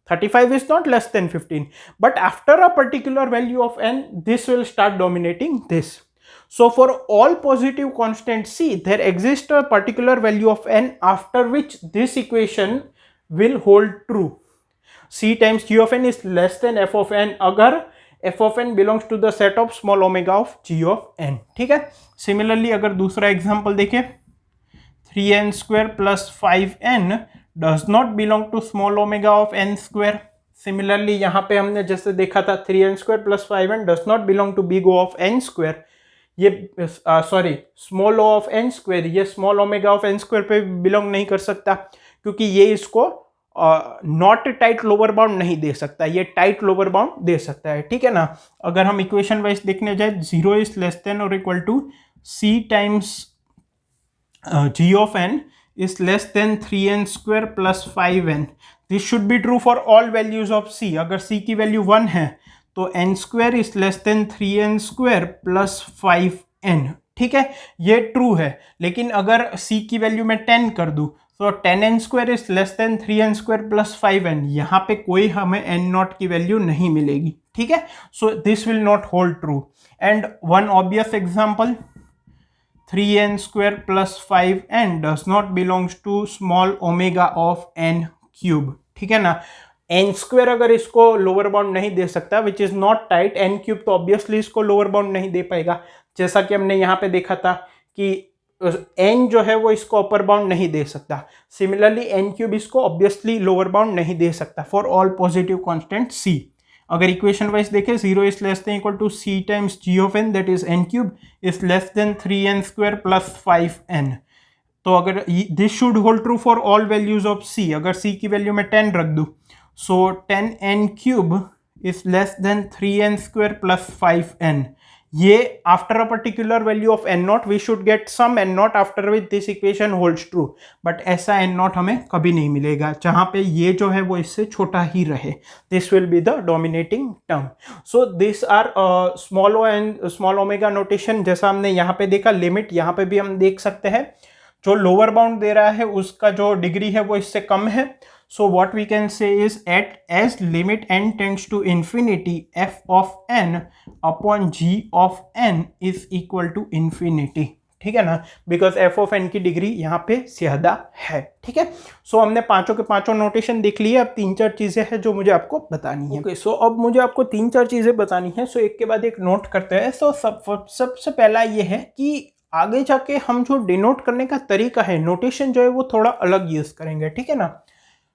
35 is not less than 15, but after a particular value of n, this will start dominating this. So for all positive constants c, there exists a particular value of n after which this equation will hold true. c times g of n is less than f of n अगर f of n belongs to the set of small omega of g of n. ठीक है, similarly अगर दूसरा example देखें 3n² plus 5n does not belong to small omega of n². Similarly यहाँ पे हमने जैसे देखा था 3n² plus 5n does not belong to big O of n². ये sorry small o of n², ये स्मॉल ओमेगा ऑफ n² पे belong नहीं कर सकता, क्योंकि ये इसको नॉट टाइट लोअर बाउंड नहीं दे सकता, ये टाइट लोअर बाउंड दे सकता है. ठीक है ना, अगर हम इक्वेशन वाइज देखने जाए 0 इज लेस देन और equal to c times g of n is less than 3n² plus 5n. This should be true for all values of c. अगर c की वैल्यू 1 है तो n² is less than 3n² plus 5n. ठीक है, ये true है. लेकिन अगर c की वैल्यू में 10 कर दूं तो 10n² is less than 3n² plus 5n. यहाँ पे कोई हमें n नॉट की वैल्यू नहीं मिलेगी. ठीक है, so this will not hold true. And one obvious example 3n² plus 5n does not belongs to small omega of n³. ठीक है ना, n² अगर इसको लोअर बाउंड नहीं दे सकता विच इज नॉट टाइट, n³ तो ऑब्वियसली इसको लोअर बाउंड नहीं दे पाएगा. जैसा कि हमने यहाँ पे देखा था कि एन जो है वो इसको अपर बाउंड नहीं दे सकता। सिमिलरली एन क्यूब इसको ऑब्वियसली लोअर बाउंड नहीं दे सकता फॉर ऑल पॉजिटिव कांस्टेंट सी। अगर इक्वेशन वाइज देखें 0 is less than equal to C times ji of N that is an cube is less then 3n square plus 5n। तो अगर this should hold true for all values of सी, अगर सी की value में 10 रख दूं, सो 10n cube is less then 3n square plus 5n। ये after a particular value of n naught we should get some n naught after which this equation holds true, but ऐसा n नॉट हमें कभी नहीं मिलेगा जहां पे ये जो है वो इससे छोटा ही रहे। This will be the dominating term. So this are small o and small omega notation. जैसा हमने यहाँ पे देखा लिमिट, यहाँ पे भी हम देख सकते हैं जो लोअर बाउंड दे रहा है उसका जो डिग्री है वो इससे कम है। So what we can say is at as limit n tends to infinity, f of n upon g of n is equal to infinity। ठीक है ना, बिकॉज f of n की डिग्री यहाँ पे ज्यादा है। ठीक है, सो हमने पांचों के पांचों नोटेशन देख लिए। अब 3-4 चीजें हैं जो मुझे आपको बतानी है। सो अब मुझे आपको 3-4 चीजें बतानी है। सो एक के बाद एक नोट करते हैं। सो सबसे पहला ये है कि आगे जाके हम जो डिनोट करने का तरीका है, नोटेशन जो है वो थोड़ा अलग यूज करेंगे। ठीक है ना।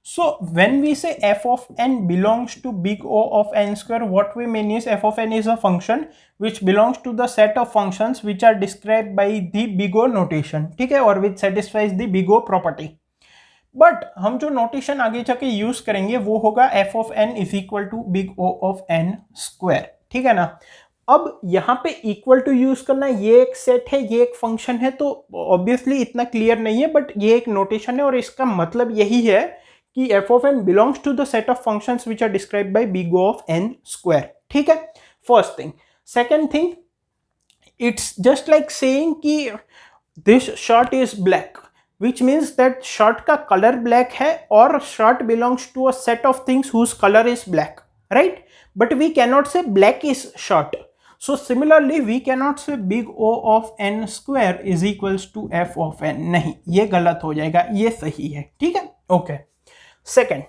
So when we say f of n belongs to big O of n square, what we mean is f of n is a function which belongs to the set of functions which are described by the big O notation, ठीक है, और which satisfies the big O property। But हम जो notation आगे जाके use करेंगे वो होगा f of n is equal to big O of n square। ठीक है ना। अब यहाँ पे इक्वल टू यूज करना, ये एक सेट है, ये एक फंक्शन है, तो ऑब्वियसली इतना क्लियर नहीं है, बट ये एक नोटेशन है और इसका मतलब यही है कि f of n belongs to the set of functions which are described by big O of n square। ठीक है, first thing. Second thing, it's just like saying कि this shirt is black, which means that shirt का colour black है और shirt belongs to a set of things whose color is black, right? But we cannot say black is shirt। So similarly we cannot say big O of n square is equals to f of n। नहीं, ये गलत हो जाएगा, ये सही है। ठीक है, okay. Second,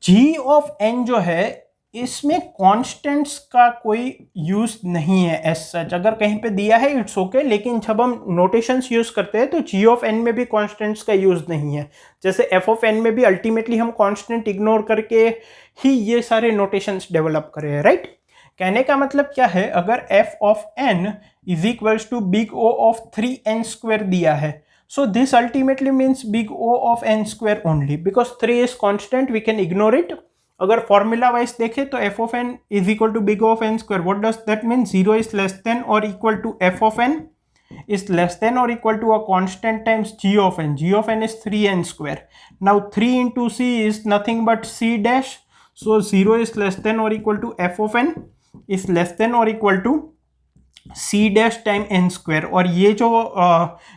g of n जो है इसमें कॉन्स्टेंट्स का कोई यूज नहीं है एज सच। अगर कहीं पे दिया है इट्स ओके, लेकिन जब हम नोटेशंस यूज करते हैं तो जी ऑफ एन में भी कॉन्स्टेंट्स का यूज नहीं है। जैसे एफ ऑफ एन में भी अल्टीमेटली हम कॉन्स्टेंट इग्नोर करके ही ये सारे नोटेशंस डेवलप करे हैं, राइट? कहने का मतलब क्या है, अगर f of n is equals to big O of 3n square दिया है, so this ultimately means big O of n square only, because 3 is constant, we can ignore it। अगर फॉर्मूला वाइज देखें तो f of n is equal to big O of n square, what does that mean? 0 is less than or equal to f of n is less than or equal to a constant times g of n। g of n is 3n square। now 3 into c is nothing but c dash, so 0 is less than or equal to f of n is less than or equal to c dash time n square. और ये जो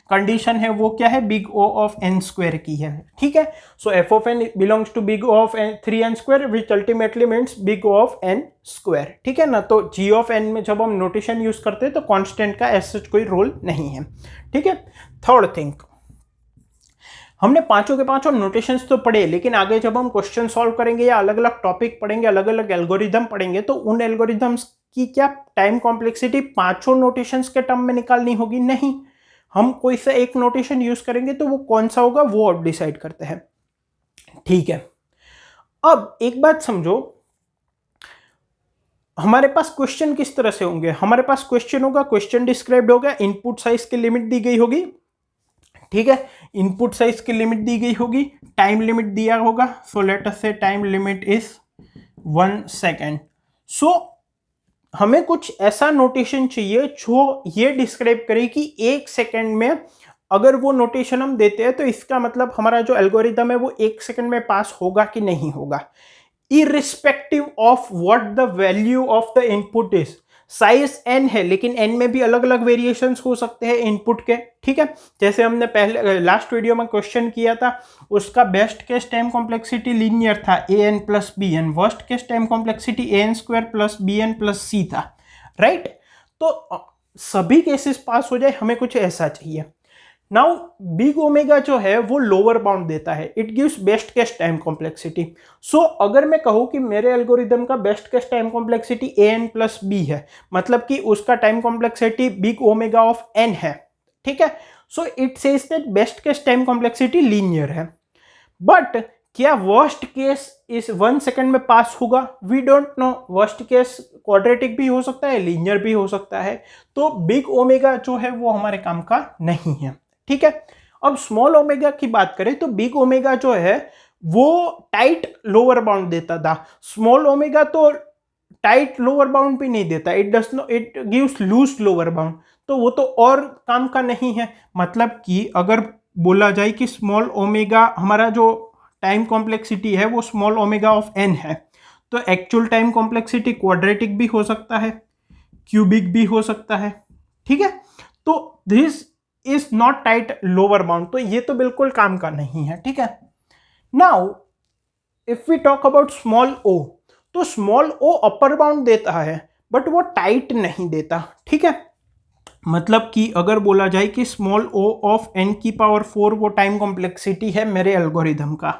condition है वो क्या है, big O of n square की है। ठीक है, so f of n belongs to big O of 3n square which ultimately means big O of n square. ठीक है ना। तो g ऑफ n में जब हम नोटेशन यूज करते हैं तो कांस्टेंट का ऐसा कोई रोल नहीं है। ठीक है, थर्ड थिंग, हमने पांचों के पांचों नोटेशंस तो पढ़े, लेकिन आगे जब हम क्वेश्चन सॉल्व करेंगे या अलग अलग टॉपिक पढ़ेंगे, अलग अलग एल्गोरिदम पढ़ेंगे, तो उन एल्गोरिदम्स की क्या टाइम कॉम्प्लेक्सिटी पांचों नोटेशंस के टर्म में निकालनी होगी? नहीं, हम कोई सा एक नोटेशन यूज करेंगे, तो वो कौन सा होगा वो अब डिसाइड करते हैं। ठीक है, अब एक बात समझो, हमारे पास क्वेश्चन किस तरह से होंगे? हमारे पास क्वेश्चन होगा, क्वेश्चन डिस्क्राइब्ड होगा, इनपुट साइज की लिमिट दी गई होगी। ठीक है, इनपुट साइज की लिमिट दी गई होगी, टाइम लिमिट दिया होगा, सो लेट अस से टाइम लिमिट इज 1 सेकेंड। सो हमें कुछ ऐसा नोटेशन चाहिए जो ये डिस्क्राइब करे कि 1 सेकेंड में अगर वो नोटेशन हम देते हैं तो इसका मतलब हमारा जो एल्गोरिदम है वो 1 सेकेंड में पास होगा कि नहीं होगा, irrespective of what the value of the input is. Size n है, लेकिन n में भी अलग अलग वेरिएशंस हो सकते हैं इनपुट के। ठीक है, जैसे हमने पहले लास्ट वीडियो में क्वेश्चन किया था, उसका best case time complexity linear था an plus b n, worst case time complexity an square plus b n plus c था, राइट? तो सभी केसेस पास हो जाए, हमें कुछ ऐसा चाहिए। नाउ बिग ओमेगा जो है वो लोअर बाउंड देता है, it gives best case time complexity. So अगर मैं कहूँ कि मेरे एल्गोरिदम का best case time complexity an plus b है, मतलब कि उसका time complexity big omega of n है, ठीक है। So it says that best case time complexity linear है, बट क्या वर्स्ट केस इस 1 सेकंड में पास होगा? We don't know. Worst case quadratic भी हो सकता है, लीनियर भी हो सकता है, तो बिग ओमेगा जो है वो हमारे काम का नहीं है, ठीक है। अब स्मॉल ओमेगा की बात करें तो बिग ओमेगा जो है वो टाइट लोअर बाउंड देता था, स्मॉल ओमेगा तो टाइट लोअर बाउंड भी नहीं देता, it does no, it gives loose lower bound, तो वो तो और काम का नहीं है। मतलब कि अगर बोला जाए कि स्मॉल ओमेगा हमारा जो टाइम कॉम्प्लेक्सिटी है वो स्मॉल ओमेगा ऑफ एन है, तो एक्चुअल टाइम कॉम्प्लेक्सिटी क्वाड्रेटिक भी हो सकता है, क्यूबिक भी हो सकता है, ठीक है। तो this is not tight lower bound, तो ये तो बिल्कुल काम का नहीं है, ठीक है। Now if we talk about small o, तो स्मॉल ओ अपर बाउंड देता है बट वो टाइट नहीं देता, ठीक है। मतलब कि अगर बोला जाए कि स्मॉल ओ ऑफ एन की पावर 4 वो टाइम कॉम्प्लेक्सिटी है मेरे एल्गोरिदम का,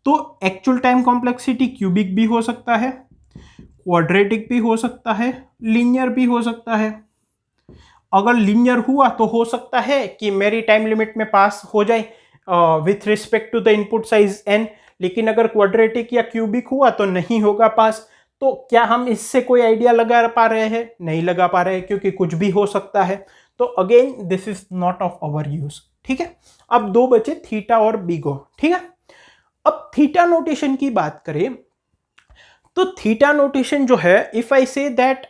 तो एक्चुअल टाइम कॉम्प्लेक्सिटी क्यूबिक भी हो सकता है, क्वाड्रेटिक भी हो सकता है, लीनियर भी हो सकता है। अगर लीनियर हुआ तो हो सकता है कि मेरी टाइम लिमिट में पास हो जाए with respect to the input size n, लेकिन अगर क्वाड्रेटिक या क्यूबिक हुआ तो नहीं होगा पास। तो क्या हम इससे कोई आइडिया लगा पा रहे हैं? नहीं लगा पा रहे हैं, क्योंकि कुछ भी हो सकता है। तो again this is not of our use, ठीक है। अब दो बचे थीटा और बिगो, ठीक है। अब थीटा नोटेशन की बात करें तो थीटा नोटेशन जो है, if I say that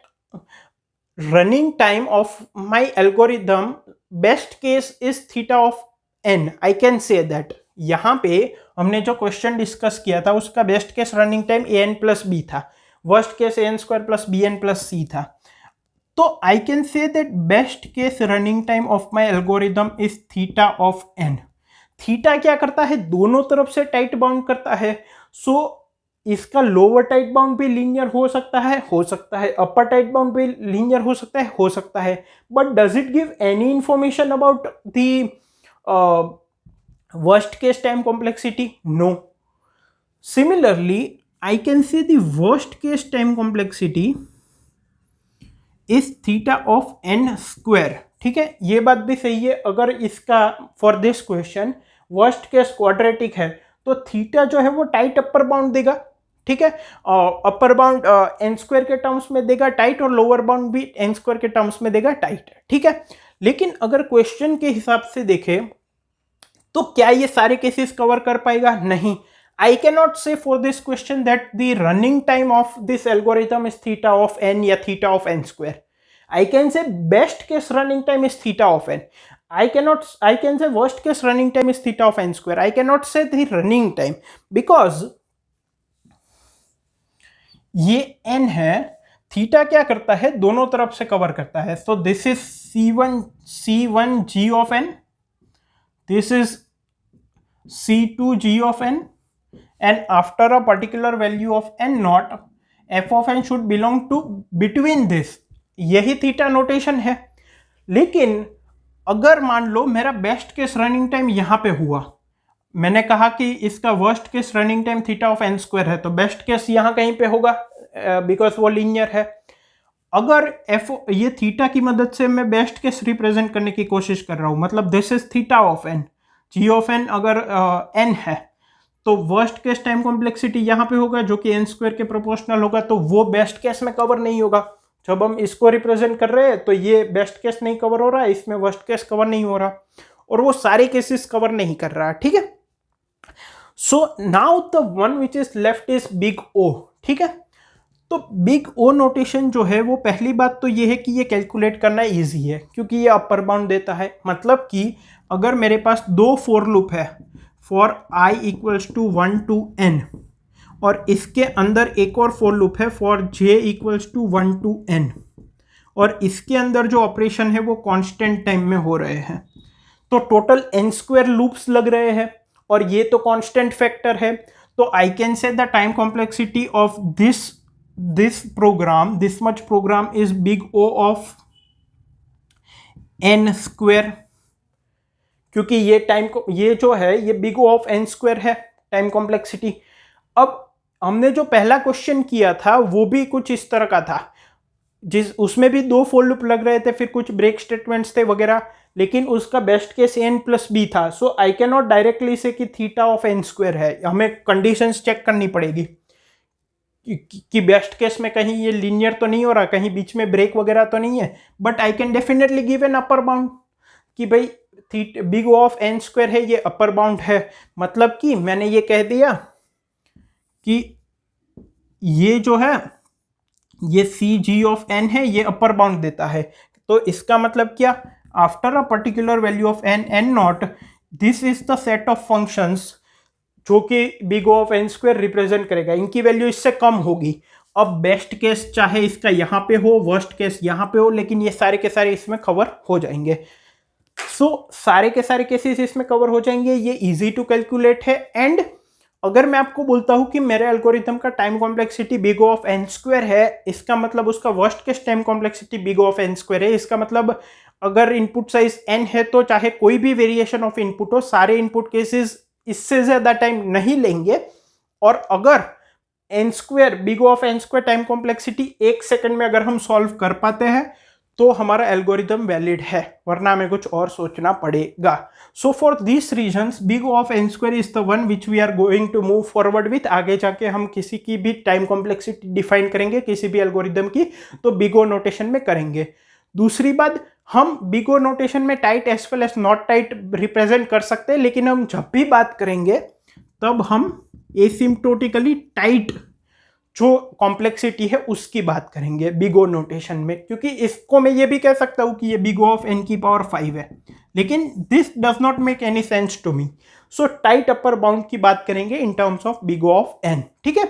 running time of my algorithm best case is theta of n, I can say that यहां पे हमने जो क्वेश्चन डिस्कस किया था उसका best case running time a n plus b था, worst case a n square plus b n plus c था। तो I can say that best case running time of my algorithm is theta of n. Theta क्या करता है? दोनों तरफ से tight bound करता है, सो इसका लोअर टाइट बाउंड भी लीनियर हो सकता है, अपर टाइट बाउंड भी लीनियर हो सकता है, but does it give any information about the worst case time complexity? No. Similarly, I can say the worst case time complexity is theta of n square, ठीक है। ये बात भी सही है, अगर इसका for this question worst case quadratic है तो थीटा जो है वो टाइट अपर बाउंड देगा, ठीक है। अपर बाउंड एन स्क्वायर के टर्म्स में देगा टाइट, और लोअर बाउंड भी एन स्क्वायर के टर्म्स में देगा टाइट, ठीक है। लेकिन अगर क्वेश्चन के हिसाब से देखें तो क्या ये सारे केसेस कवर कर पाएगा? नहीं। I can not say for this question that the running time of this algorithm is theta of n या theta of n square. I can say best case running time is theta of n. I can say worst case running time is theta of n square. I cannot say the running time because ये n है, theta क्या करता है? दोनों तरफ से cover करता है। So this is C1 g of n, this is C2 g of n, and after a particular value of n naught, f of n should belong to between this. यही theta notation है। लेकिन अगर मान लो मेरा best case running time यहां पे हुआ, मैंने कहा कि इसका worst case running time theta of n square है, तो बेस्ट केस यहां कहीं पे होगा बिकॉज वो लीनियर है। अगर एफ ये थीटा की मदद से मैं बेस्ट केस रिप्रेजेंट करने की कोशिश कर रहा हूं, मतलब this is theta of n, g of n अगर एन है तो वर्स्ट केस टाइम कॉम्प्लेक्सिटी यहां पे होगा जो कि एन स्क्वायर के प्रोपोर्शनल होगा, तो वो बेस्ट केस में कवर नहीं होगा। जब हम इसको रिप्रेजेंट कर रहे हैं तो ये बेस्ट केस नहीं कवर हो रहा है, इसमें वर्स्ट केस कवर नहीं हो रहा, और वो सारे केसेस कवर नहीं कर रहा है, ठीक है। So now the one which is left is big o, ठीक है। तो बिग ओ नोटेशन जो है वो पहली बात तो ये है कि ये कैलकुलेट करना इजी है क्योंकि ये अपर बाउंड देता है। मतलब कि अगर मेरे पास दो फॉर लूप है for i equals to 1 to n, और इसके अंदर एक और फॉर लूप है for j equals to 1 to n, और इसके अंदर जो ऑपरेशन है वो कांस्टेंट टाइम में हो रहे हैं, तो टोटल n स्क्वायर लूप्स लग रहे हैं, और ये तो कांस्टेंट फैक्टर है। तो I can say the time complexity of this program, this much program is big O of n square, क्योंकि ये जो है ये big O of n square है टाइम कॉम्प्लेक्सिटी। अब हमने जो पहला क्वेश्चन किया था वो भी कुछ इस तरह का था, उसमें भी 2 फोर लूप लग रहे थे, फिर कुछ ब्रेक स्टेटमेंट्स थे वगैरह, लेकिन उसका best case n plus b था। So I can not directly say कि थीटा ऑफ n स्क्वायर है, हमें कंडीशंस चेक करनी पड़ेगी कि बेस्ट केस में कहीं ये लीनियर तो नहीं हो रहा, कहीं बीच में ब्रेक वगैरह तो नहीं है। But I can definitely give an upper bound कि भाई big O of n square है, ये अपर बाउंड है। मतलब कि मैंने ये कह दिया कि ये जो है ये सी जी ऑफ n है, ये अपर बाउंड देता है। तो इसका मतलब क्या, after a particular value of n not, this is the set of functions जो कि big O of n square represent करेगा, इनकी वैल्यू इससे कम होगी। अब बेस्ट केस चाहे इसका यहाँ पे हो, वर्स्ट केस यहाँ पे हो, लेकिन ये सारे के सारे इसमें कवर हो जाएंगे। सारे के सारे केसेस इसमें कवर हो जाएंगे, ये इजी टू कैलकुलेट है। एंड अगर मैं आपको बोलता हूं कि मेरे एल्गोरिथम का time complexity big O of n square है, इसका मतलब उसका worst case time complexity big O of n square है। इसका मतलब अगर इनपुट साइज n है तो चाहे कोई भी वेरिएशन ऑफ इनपुट हो, सारे इनपुट केसेस इससे ज्यादा टाइम नहीं लेंगे। और अगर n square big O of n square time complexity 1 second में अगर हम सॉल्व कर पाते हैं तो हमारा एल्गोरिदम वैलिड है, वरना हमें कुछ और सोचना पड़ेगा। So for this reasons big O of n square is the one which we are going to move forward with. आगे जाके हम किसी की भी टाइम कॉम्प्लेक्सिटी डिफाइन करेंगे किसी भी एल्गोरिदम की, तो बिग O नोटेशन में करेंगे। दूसरी बात, हम बिग O नोटेशन में tight as well as not tight represent कर सकते हैं, लेकिन हम जब भी बात करेंगे तब हम एसिम्प्टोटिकली टाइट जो कॉम्प्लेक्सिटी है उसकी बात करेंगे बिग O नोटेशन में। क्योंकि इसको मैं ये भी कह सकता हूं कि ये बिग O ऑफ n की पावर 5 है, लेकिन this does not make any sense to me. So tight upper bound की बात करेंगे in terms of big O of n, ठीक है।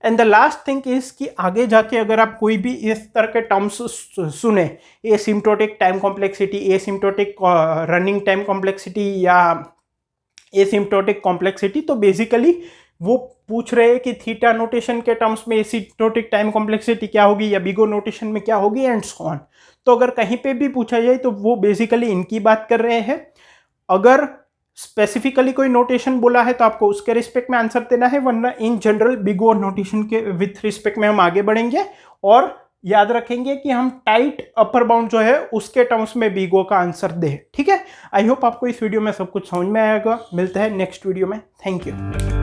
And the last thing is कि आगे जाके अगर आप कोई भी इस तरह के टर्म्स सुने, asymptotic time complexity, asymptotic running time complexity या एसिम्प्टोटिक कॉम्प्लेक्सिटी, तो बेसिकली वो पूछ रहे हैं कि थीटा नोटेशन के टर्म्स में एसिम्प्टोटिक टाइम कॉम्प्लेक्सिटी क्या होगी या बिग O नोटेशन में क्या होगी एंड सो ऑन। तो अगर कहीं पे भी पूछा जाए तो वो बेसिकली इनकी बात कर रहे हैं। अगर स्पेसिफिकली कोई नोटेशन बोला है तो आपको उसके रिस्पेक्ट में आंसर देना है, वरना in general big O notation के विथ रिस्पेक्ट में हम आगे बढ़ेंगे और याद रखेंगे कि हम टाइट अपर बाउंड जो है उसके टर्म्स में बिग O का आंसर दे, ठीक है। आई होप आपको इस वीडियो में सब कुछ समझ में आएगा। मिलते हैं नेक्स्ट वीडियो में। Thank you.